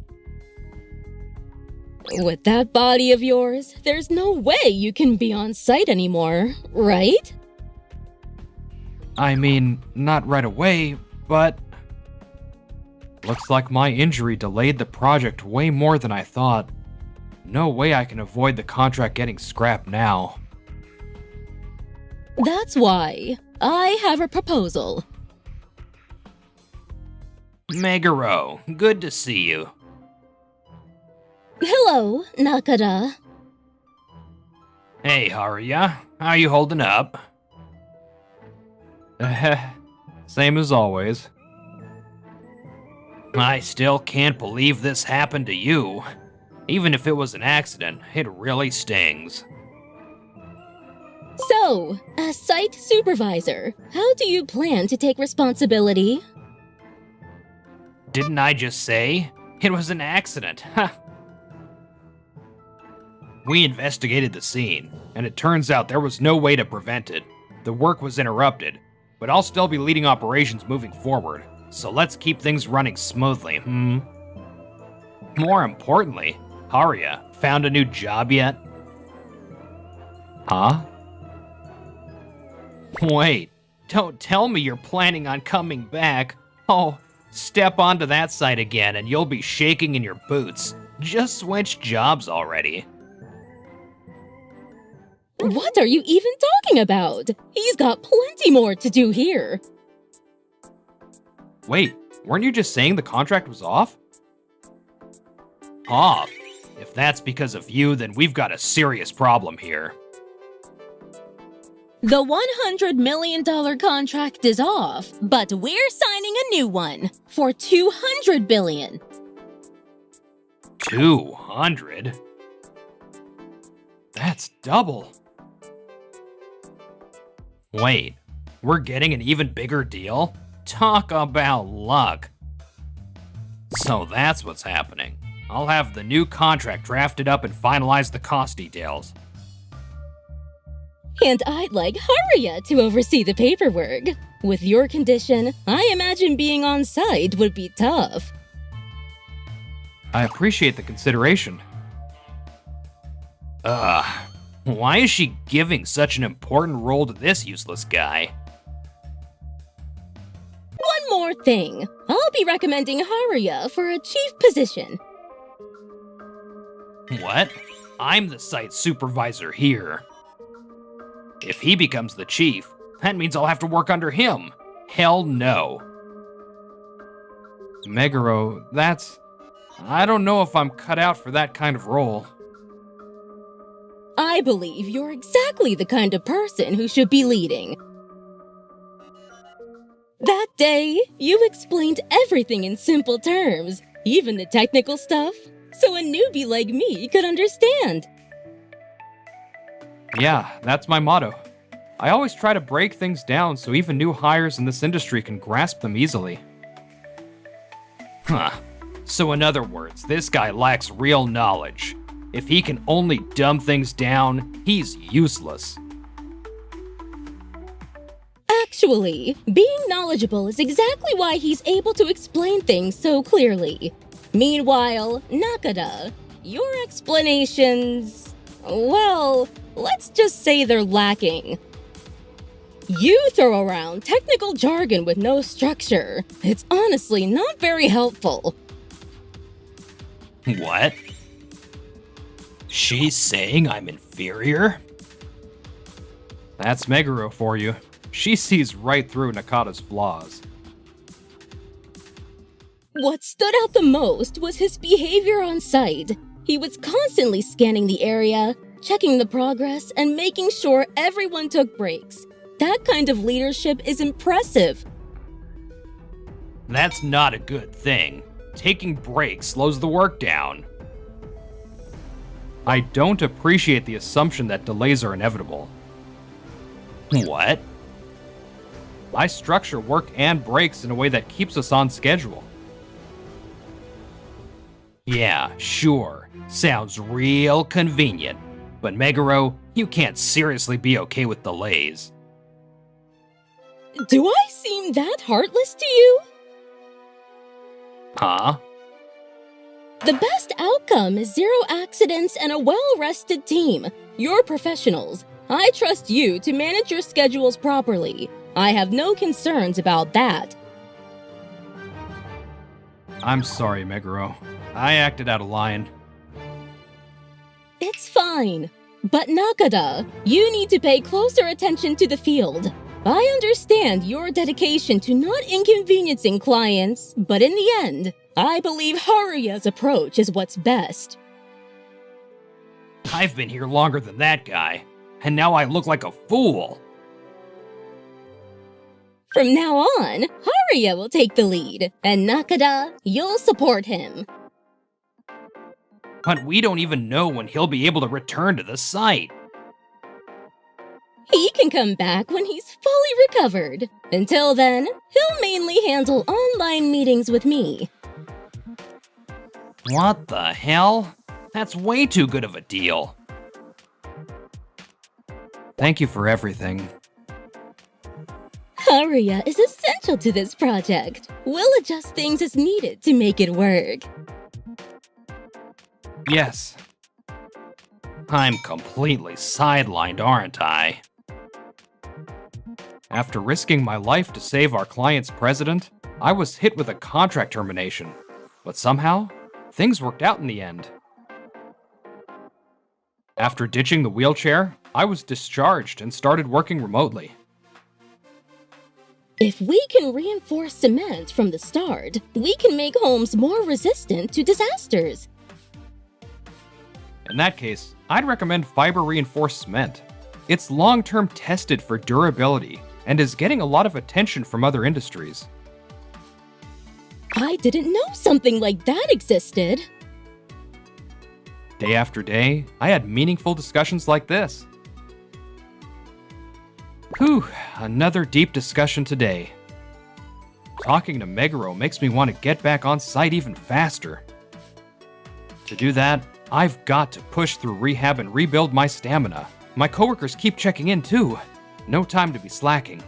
With that body of yours, there's no way you can be on site anymore, right? I mean, not right away, but... Looks like my injury delayed the project way more than I thought. No way I can avoid the contract getting scrapped now. That's why I have a proposal. Meguro, good to see you. Hello, Nakada. Hey, Haruya. How you holding up? Same as always. I still can't believe this happened to you. Even if it was an accident, it really stings. So, as site supervisor, how do you plan to take responsibility? Didn't I just say? It was an accident. We investigated the scene, and it turns out there was no way to prevent it. The work was interrupted, but I'll still be leading operations moving forward, so let's keep things running smoothly, More importantly, Haruya, found a new job yet? Huh? Wait, don't tell me you're planning on coming back. Oh, step onto that site again and you'll be shaking in your boots. Just switch jobs already. What are you even talking about? He's got plenty more to do here. Wait, weren't you just saying the contract was off? Off? If that's because of you, then we've got a serious problem here. The $100 million contract is off, but we're signing a new one for $200 billion. 200? That's double. Wait, we're getting an even bigger deal? Talk about luck. So that's what's happening. I'll have the new contract drafted up and finalize the cost details. And I'd like Haruya to oversee the paperwork. With your condition, I imagine being on site would be tough. I appreciate the consideration. Why is she giving such an important role to this useless guy? One more thing. I'll be recommending Haruya for a chief position. What? I'm the site supervisor here. If he becomes the chief, that means I'll have to work under him. Hell no. Meguro, I don't know if I'm cut out for that kind of role. I believe you're exactly the kind of person who should be leading. That day, you explained everything in simple terms, even the technical stuff, so a newbie like me could understand. Yeah, that's my motto. I always try to break things down so even new hires in this industry can grasp them easily. Huh. So in other words, this guy lacks real knowledge. If he can only dumb things down, he's useless. Actually, being knowledgeable is exactly why he's able to explain things so clearly. Meanwhile, Nakada, your explanations, well, let's just say they're lacking. You throw around technical jargon with no structure. It's honestly not very helpful. What? She's saying I'm inferior? That's Meguro for you. She sees right through Nakata's flaws. What stood out the most was his behavior on site. He was constantly scanning the area, checking the progress, and making sure everyone took breaks. That kind of leadership is impressive. That's not a good thing. Taking breaks slows the work down. I don't appreciate the assumption that delays are inevitable. What? I structure work and breaks in a way that keeps us on schedule. Yeah, sure. Sounds real convenient. But Meguro, you can't seriously be okay with delays. Do I seem that heartless to you? Huh? The best outcome is 0 accidents and a well-rested team. You're professionals. I trust you to manage your schedules properly. I have no concerns about that. I'm sorry, Meguro. I acted out of line. It's fine. But Nakada, you need to pay closer attention to the field. I understand your dedication to not inconveniencing clients, but in the end, I believe Haruya's approach is what's best. I've been here longer than that guy, and now I look like a fool. From now on, Haruya will take the lead, and Nakada, you'll support him. But we don't even know when he'll be able to return to the site. He can come back when he's fully recovered. Until then, he'll mainly handle online meetings with me. What the hell? That's way too good of a deal. Thank you for everything. Haruya is essential to this project. We'll adjust things as needed to make it work. Yes. I'm completely sidelined, aren't I? After risking my life to save our client's president, I was hit with a contract termination. But somehow, things worked out in the end. After ditching the wheelchair, I was discharged and started working remotely. If we can reinforce cement from the start, we can make homes more resistant to disasters. In that case, I'd recommend fiber-reinforced cement. It's long-term tested for durability and is getting a lot of attention from other industries. I didn't know something like that existed. Day after day, I had meaningful discussions like this. Whew, another deep discussion today. Talking to Meguro makes me want to get back on site even faster. To do that, I've got to push through rehab and rebuild my stamina. My coworkers keep checking in too. No time to be slacking.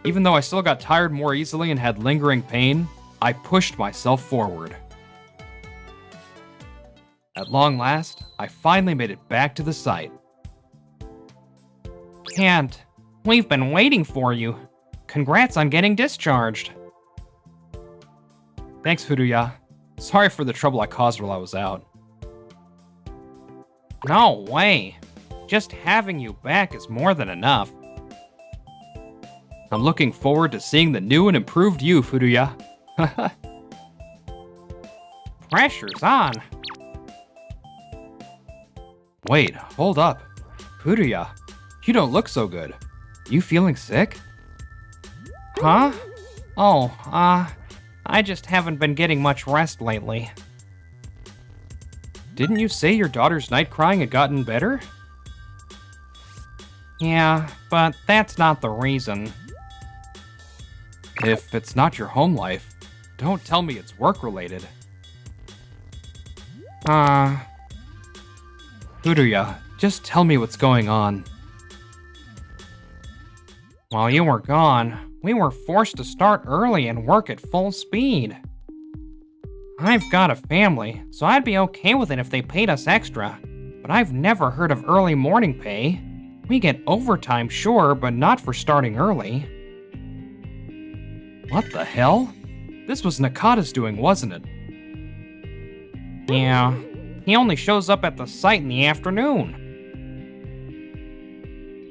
Even though I still got tired more easily and had lingering pain, I pushed myself forward. At long last, I finally made it back to the site. Can't. We've been waiting for you. Congrats on getting discharged. Thanks, Furuya. Sorry for the trouble I caused while I was out. No way. Just having you back is more than enough. I'm looking forward to seeing the new and improved you, Furuya. Pressure's on. Wait, hold up. Furuya, you don't look so good. You feeling sick? Huh? Oh, I just haven't been getting much rest lately. Didn't you say your daughter's night crying had gotten better? Yeah, but that's not the reason. If it's not your home life, don't tell me it's work-related. Furuya, just tell me what's going on. While you were gone, we were forced to start early and work at full speed. I've got a family, so I'd be okay with it if they paid us extra, but I've never heard of early morning pay. We get overtime, sure, but not for starting early. What the hell? This was Nakata's doing, wasn't it? Yeah, he only shows up at the site in the afternoon.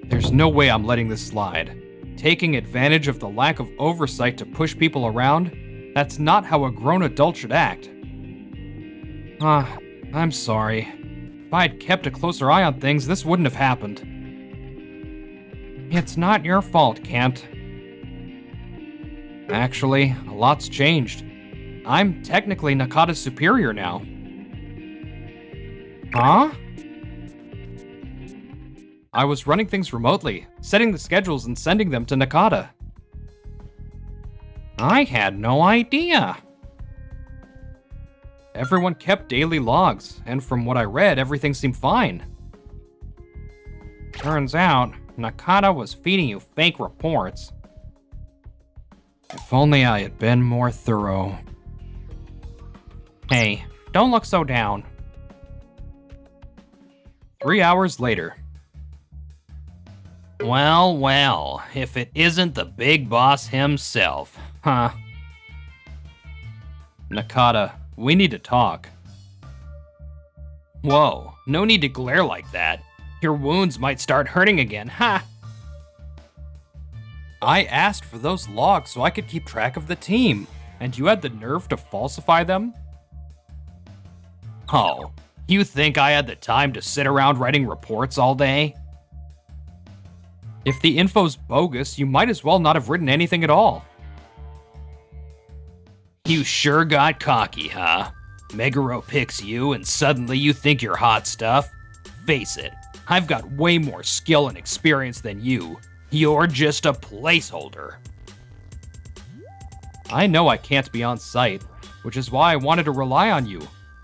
There's no way I'm letting this slide. Taking advantage of the lack of oversight to push people around, that's not how a grown adult should act. I'm sorry. If I'd kept a closer eye on things, this wouldn't have happened. It's not your fault, Kent. Actually, a lot's changed. I'm technically Nakata's superior now. Huh? I was running things remotely, setting the schedules and sending them to Nakata. I had no idea. Everyone kept daily logs, and from what I read, everything seemed fine. Turns out, Nakata was feeding you fake reports. If only I had been more thorough. Hey, don't look so down. 3 hours later. Well, well, if it isn't the big boss himself, huh? Nakata, we need to talk. Whoa, no need to glare like that. Your wounds might start hurting again, ha! I asked for those logs so I could keep track of the team, and you had the nerve to falsify them? Oh, you think I had the time to sit around writing reports all day? If the info's bogus, you might as well not have written anything at all. You sure got cocky, huh? Meguro picks you and suddenly you think you're hot stuff? Face it, I've got way more skill and experience than you. You're just a placeholder. I know I can't be on site, which is why I wanted to rely on you.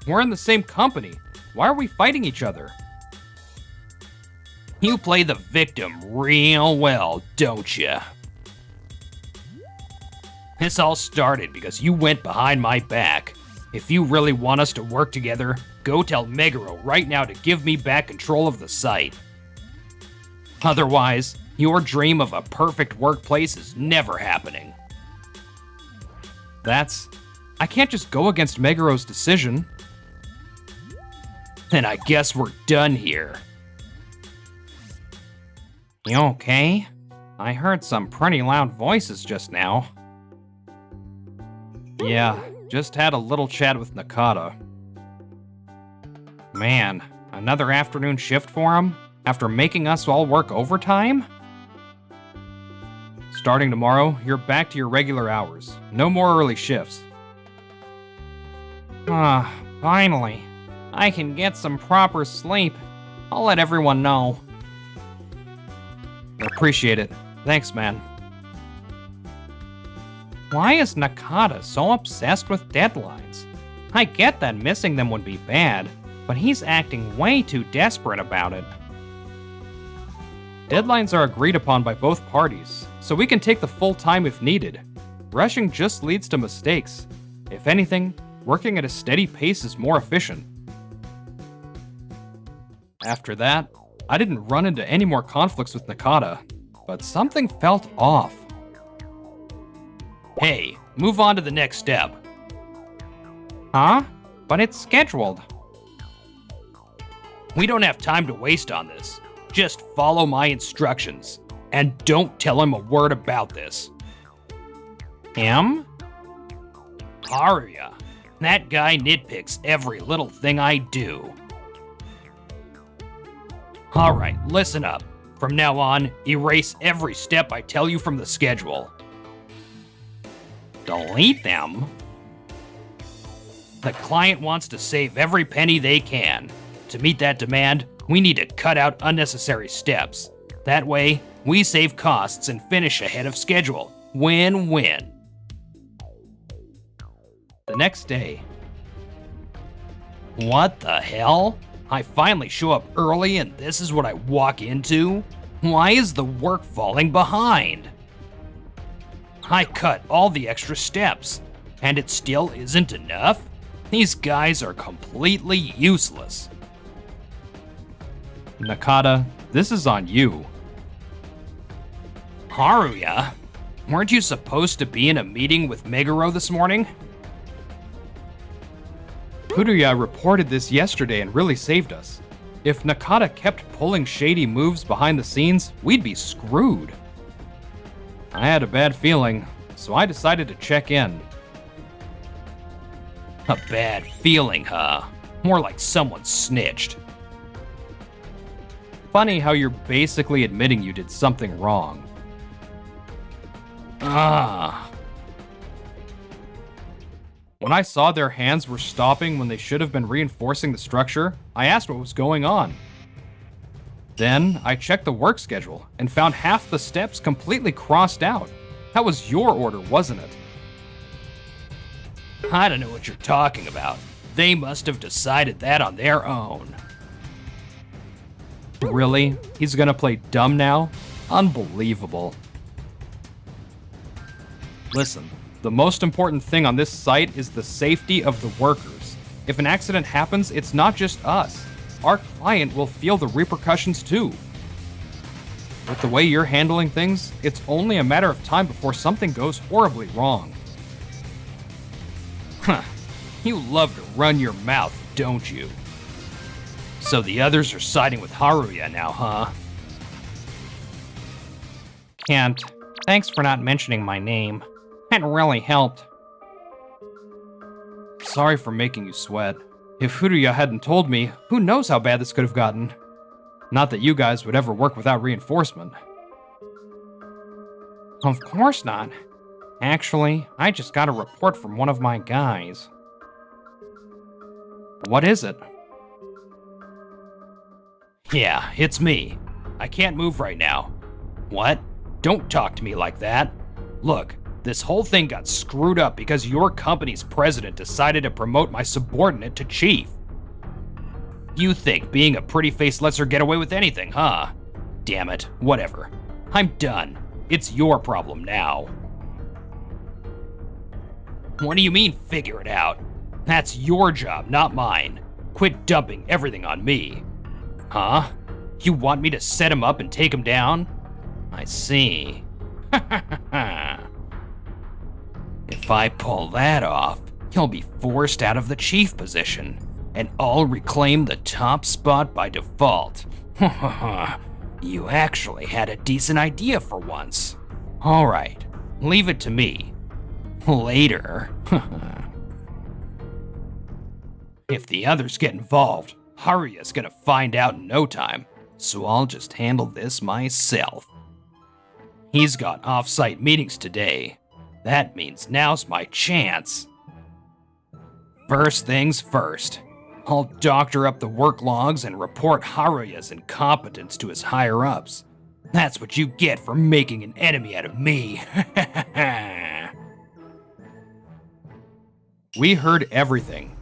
We're in the same company. Why are we fighting each other? You play the victim real well, don't ya? This all started because you went behind my back. If you really want us to work together, go tell Meguro right now to give me back control of the site. Otherwise, your dream of a perfect workplace is never happening. I can't just go against Meguro's decision. Then I guess we're done here. You okay? I heard some pretty loud voices just now. Yeah, just had a little chat with Nakata. Man, another afternoon shift for him? After making us all work overtime? Starting tomorrow, you're back to your regular hours. No more early shifts. Finally. I can get some proper sleep. I'll let everyone know. Appreciate it. Thanks, man. Why is Nakata so obsessed with deadlines? I get that missing them would be bad, but he's acting way too desperate about it. Deadlines are agreed upon by both parties, so we can take the full time if needed. Rushing just leads to mistakes. If anything, working at a steady pace is more efficient. After that, I didn't run into any more conflicts with Nakata, but something felt off. Hey, move on to the next step. Huh? But it's scheduled. We don't have time to waste on this. Just follow my instructions, and don't tell him a word about this. Him? Arya. That guy nitpicks every little thing I do. Alright, listen up. From now on, erase every step I tell you from the schedule. Delete them? The client wants to save every penny they can. To meet that demand, we need to cut out unnecessary steps. That way, we save costs and finish ahead of schedule. Win-win. The next day. What the hell? I finally show up early and this is what I walk into? Why is the work falling behind? I cut all the extra steps, and it still isn't enough? These guys are completely useless. Nakata, this is on you. Haruya, weren't you supposed to be in a meeting with Meguro this morning? Furuya reported this yesterday and really saved us. If Nakata kept pulling shady moves behind the scenes, we'd be screwed. I had a bad feeling, so I decided to check in. A bad feeling, huh? More like someone snitched. Funny how you're basically admitting you did something wrong. When I saw their hands were stopping when they should have been reinforcing the structure, I asked what was going on. Then I checked the work schedule and found half the steps completely crossed out. That was your order, wasn't it? I don't know what you're talking about. They must have decided that on their own. Really? He's gonna play dumb now? Unbelievable. Listen, the most important thing on this site is the safety of the workers. If an accident happens, it's not just us. Our client will feel the repercussions too. With the way you're handling things, it's only a matter of time before something goes horribly wrong. Huh. You love to run your mouth, don't you? So the others are siding with Haruya now, huh? Kent, thanks for not mentioning my name. That really helped. Sorry for making you sweat. If Furuya hadn't told me, who knows how bad this could have gotten. Not that you guys would ever work without reinforcement. Of course not. Actually, I just got a report from one of my guys. What is it? Yeah, it's me. I can't move right now. What? Don't talk to me like that. Look, this whole thing got screwed up because your company's president decided to promote my subordinate to chief. You think being a pretty face lets her get away with anything, huh? Damn it, whatever. I'm done. It's your problem now. What do you mean, figure it out? That's your job, not mine. Quit dumping everything on me. Huh? You want me to set him up and take him down? I see. If I pull that off, he'll be forced out of the chief position, and I'll reclaim the top spot by default. You actually had a decent idea for once. All right, leave it to me. Later. If the others get involved, Haruya's gonna find out in no time, so I'll just handle this myself. He's got off-site meetings today. That means now's my chance. First things first, I'll doctor up the work logs and report Haruya's incompetence to his higher-ups. That's what you get for making an enemy out of me. We heard everything.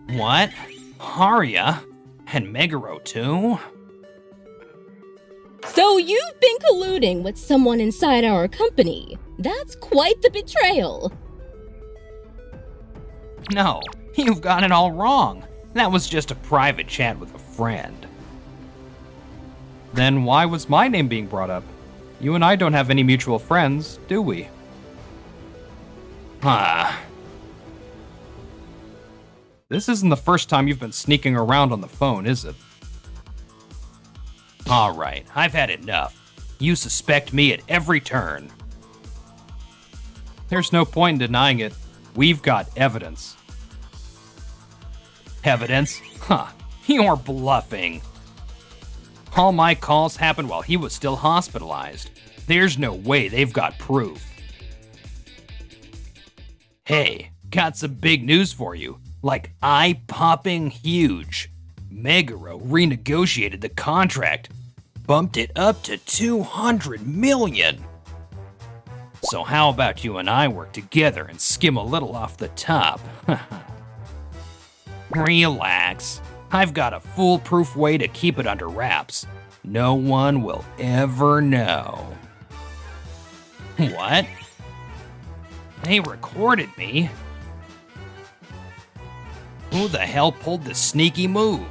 What? Haruya? And Meguro too? So you've been colluding with someone inside our company. That's quite the betrayal. No, you've got it all wrong. That was just a private chat with a friend. Then why was my name being brought up? You and I don't have any mutual friends, do we? This isn't the first time you've been sneaking around on the phone, is it? All right, I've had enough. You suspect me at every turn. There's no point in denying it. We've got evidence. Evidence? Huh, you're bluffing. All my calls happened while he was still hospitalized. There's no way they've got proof. Hey, got some big news for you. Like eye-popping huge. Meguro renegotiated the contract, bumped it up to 200 million. So how about you and I work together and skim a little off the top? Relax. I've got a foolproof way to keep it under wraps. No one will ever know. What? They recorded me? Who the hell pulled this sneaky move?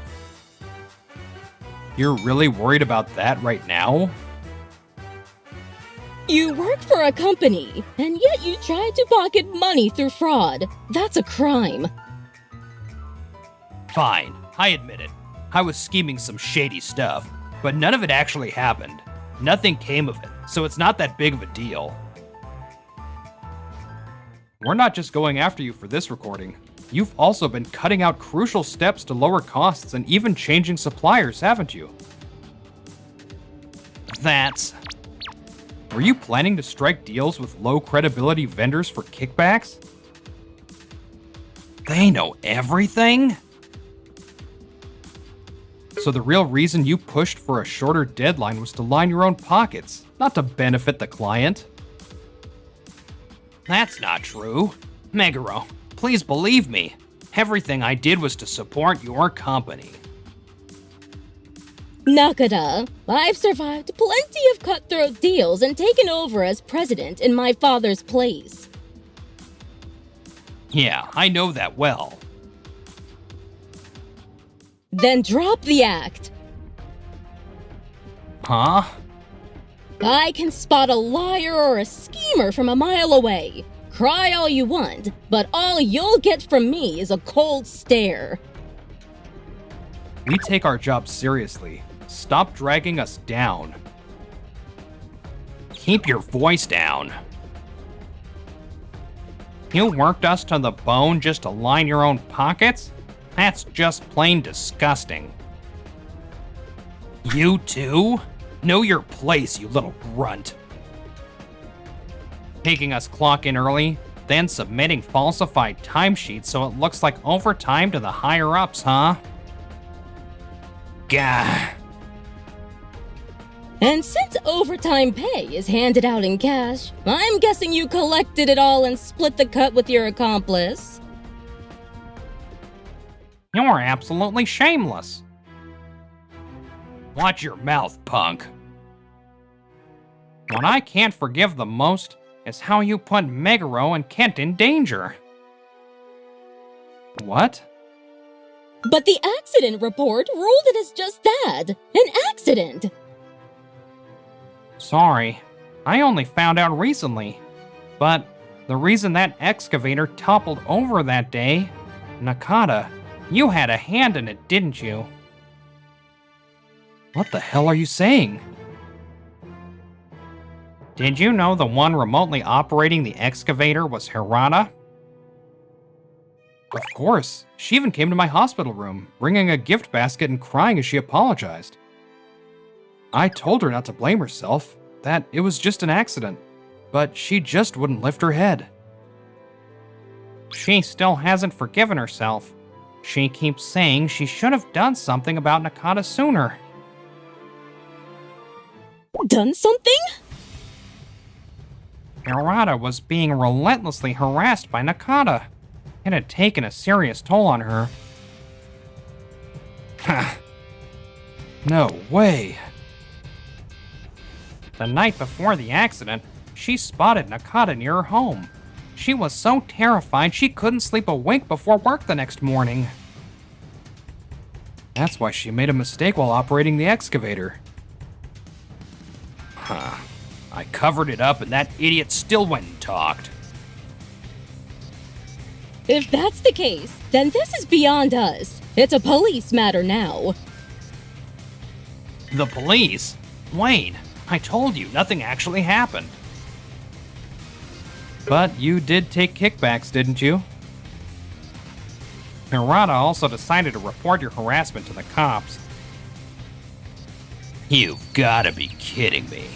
You're really worried about that right now? You work for a company, and yet you tried to pocket money through fraud. That's a crime. Fine, I admit it. I was scheming some shady stuff, but none of it actually happened. Nothing came of it, so it's not that big of a deal. We're not just going after you for this recording. You've also been cutting out crucial steps to lower costs and even changing suppliers, haven't you? That's... Were you planning to strike deals with low credibility vendors for kickbacks? They know everything? So the real reason you pushed for a shorter deadline was to line your own pockets, not to benefit the client. That's not true. Meguro, please believe me. Everything I did was to support your company. Nakada, I've survived plenty of cutthroat deals and taken over as president in my father's place. Yeah, I know that well. Then drop the act. Huh? I can spot a liar or a schemer from a mile away. Cry all you want, but all you'll get from me is a cold stare. We take our job seriously. Stop dragging us down. Keep your voice down. You worked us to the bone just to line your own pockets? That's just plain disgusting. You too? Know your place, you little grunt. Making us clock in early, then submitting falsified timesheets so it looks like overtime to the higher-ups, huh? Gah. And since overtime pay is handed out in cash, I'm guessing you collected it all and split the cut with your accomplice. You're absolutely shameless. Watch your mouth, punk. What I can't forgive the most is how you put Meguro and Kent in danger. What? But the accident report ruled it as just that, an accident. Sorry, I only found out recently. But the reason that excavator toppled over that day, Nakata, you had a hand in it, didn't you? What the hell are you saying? Did you know the one remotely operating the excavator was Hirata? Of course. She even came to my hospital room, bringing a gift basket and crying as she apologized. I told her not to blame herself, that it was just an accident, but she just wouldn't lift her head. She still hasn't forgiven herself. She keeps saying she should have done something about Nakata sooner. Done something? Hirata was being relentlessly harassed by Nakata. It had taken a serious toll on her. No way. The night before the accident, she spotted Nakata near her home. She was so terrified she couldn't sleep a wink before work the next morning. That's why she made a mistake while operating the excavator. Huh. I covered it up and that idiot still went and talked. If that's the case, then this is beyond us. It's a police matter now. The police? Wayne, I told you nothing actually happened. But you did take kickbacks, didn't you? Hirata also decided to report your harassment to the cops. You've gotta be kidding me.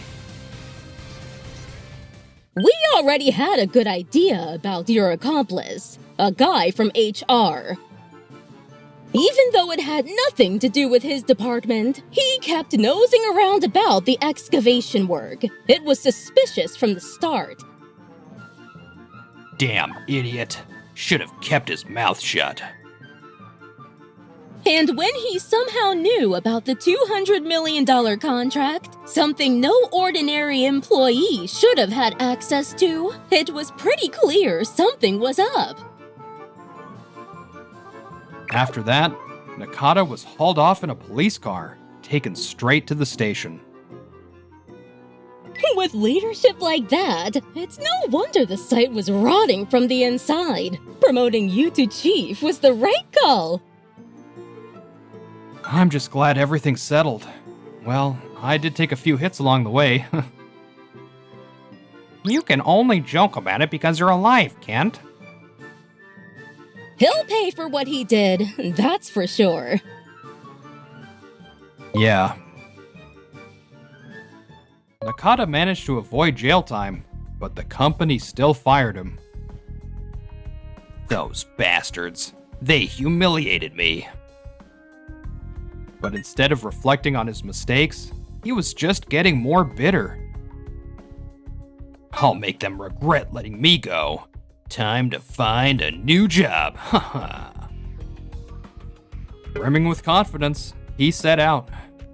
We already had a good idea about your accomplice, a guy from HR. Even though it had nothing to do with his department, he kept nosing around about the excavation work. It was suspicious from the start. Damn idiot. Should have kept his mouth shut. And when he somehow knew about the $200 million contract, something no ordinary employee should have had access to, it was pretty clear something was up. After that, Nakata was hauled off in a police car, taken straight to the station. With leadership like that, it's no wonder the site was rotting from the inside. Promoting you to chief was the right call. I'm just glad everything's settled. Well, I did take a few hits along the way. You can only joke about it because you're alive, Kent. He'll pay for what he did, that's for sure. Yeah. Nakata managed to avoid jail time, but the company still fired him. Those bastards. They humiliated me. But instead of reflecting on his mistakes, he was just getting more bitter. I'll make them regret letting me go. Time to find a new job. Haha. Brimming with confidence, he set out,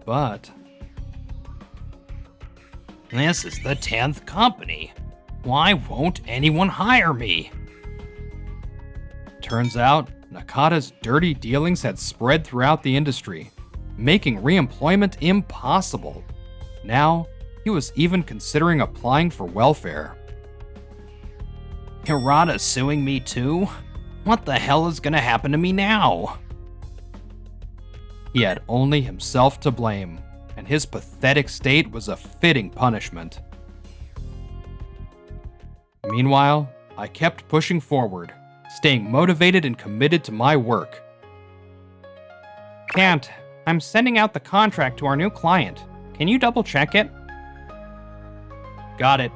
but... This is the 10th company. Why won't anyone hire me? Turns out, Nakata's dirty dealings had spread throughout the industry, making re-employment impossible. Now, he was even considering applying for welfare. Hirata's suing me too? What the hell is gonna happen to me now? He had only himself to blame, and his pathetic state was a fitting punishment. Meanwhile, I kept pushing forward, staying motivated and committed to my work. Kent, I'm sending out the contract to our new client. Can you double check it? Got it.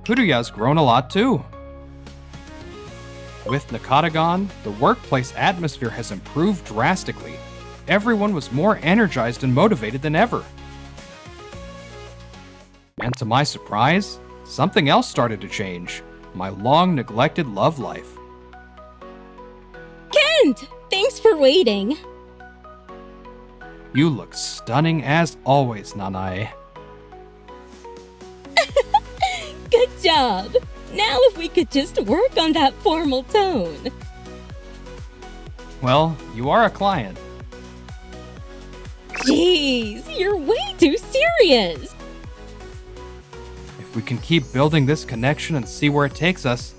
Furuya's grown a lot too. With Nakata gone, the workplace atmosphere has improved drastically. Everyone was more energized and motivated than ever. And to my surprise, something else started to change. My long-neglected love life. Kent! Thanks for waiting. You look stunning as always, Nanae. Good job! Now if we could just work on that formal tone. Well, you are a client. Jeez, you're way too serious! If we can keep building this connection and see where it takes us,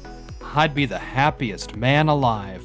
I'd be the happiest man alive.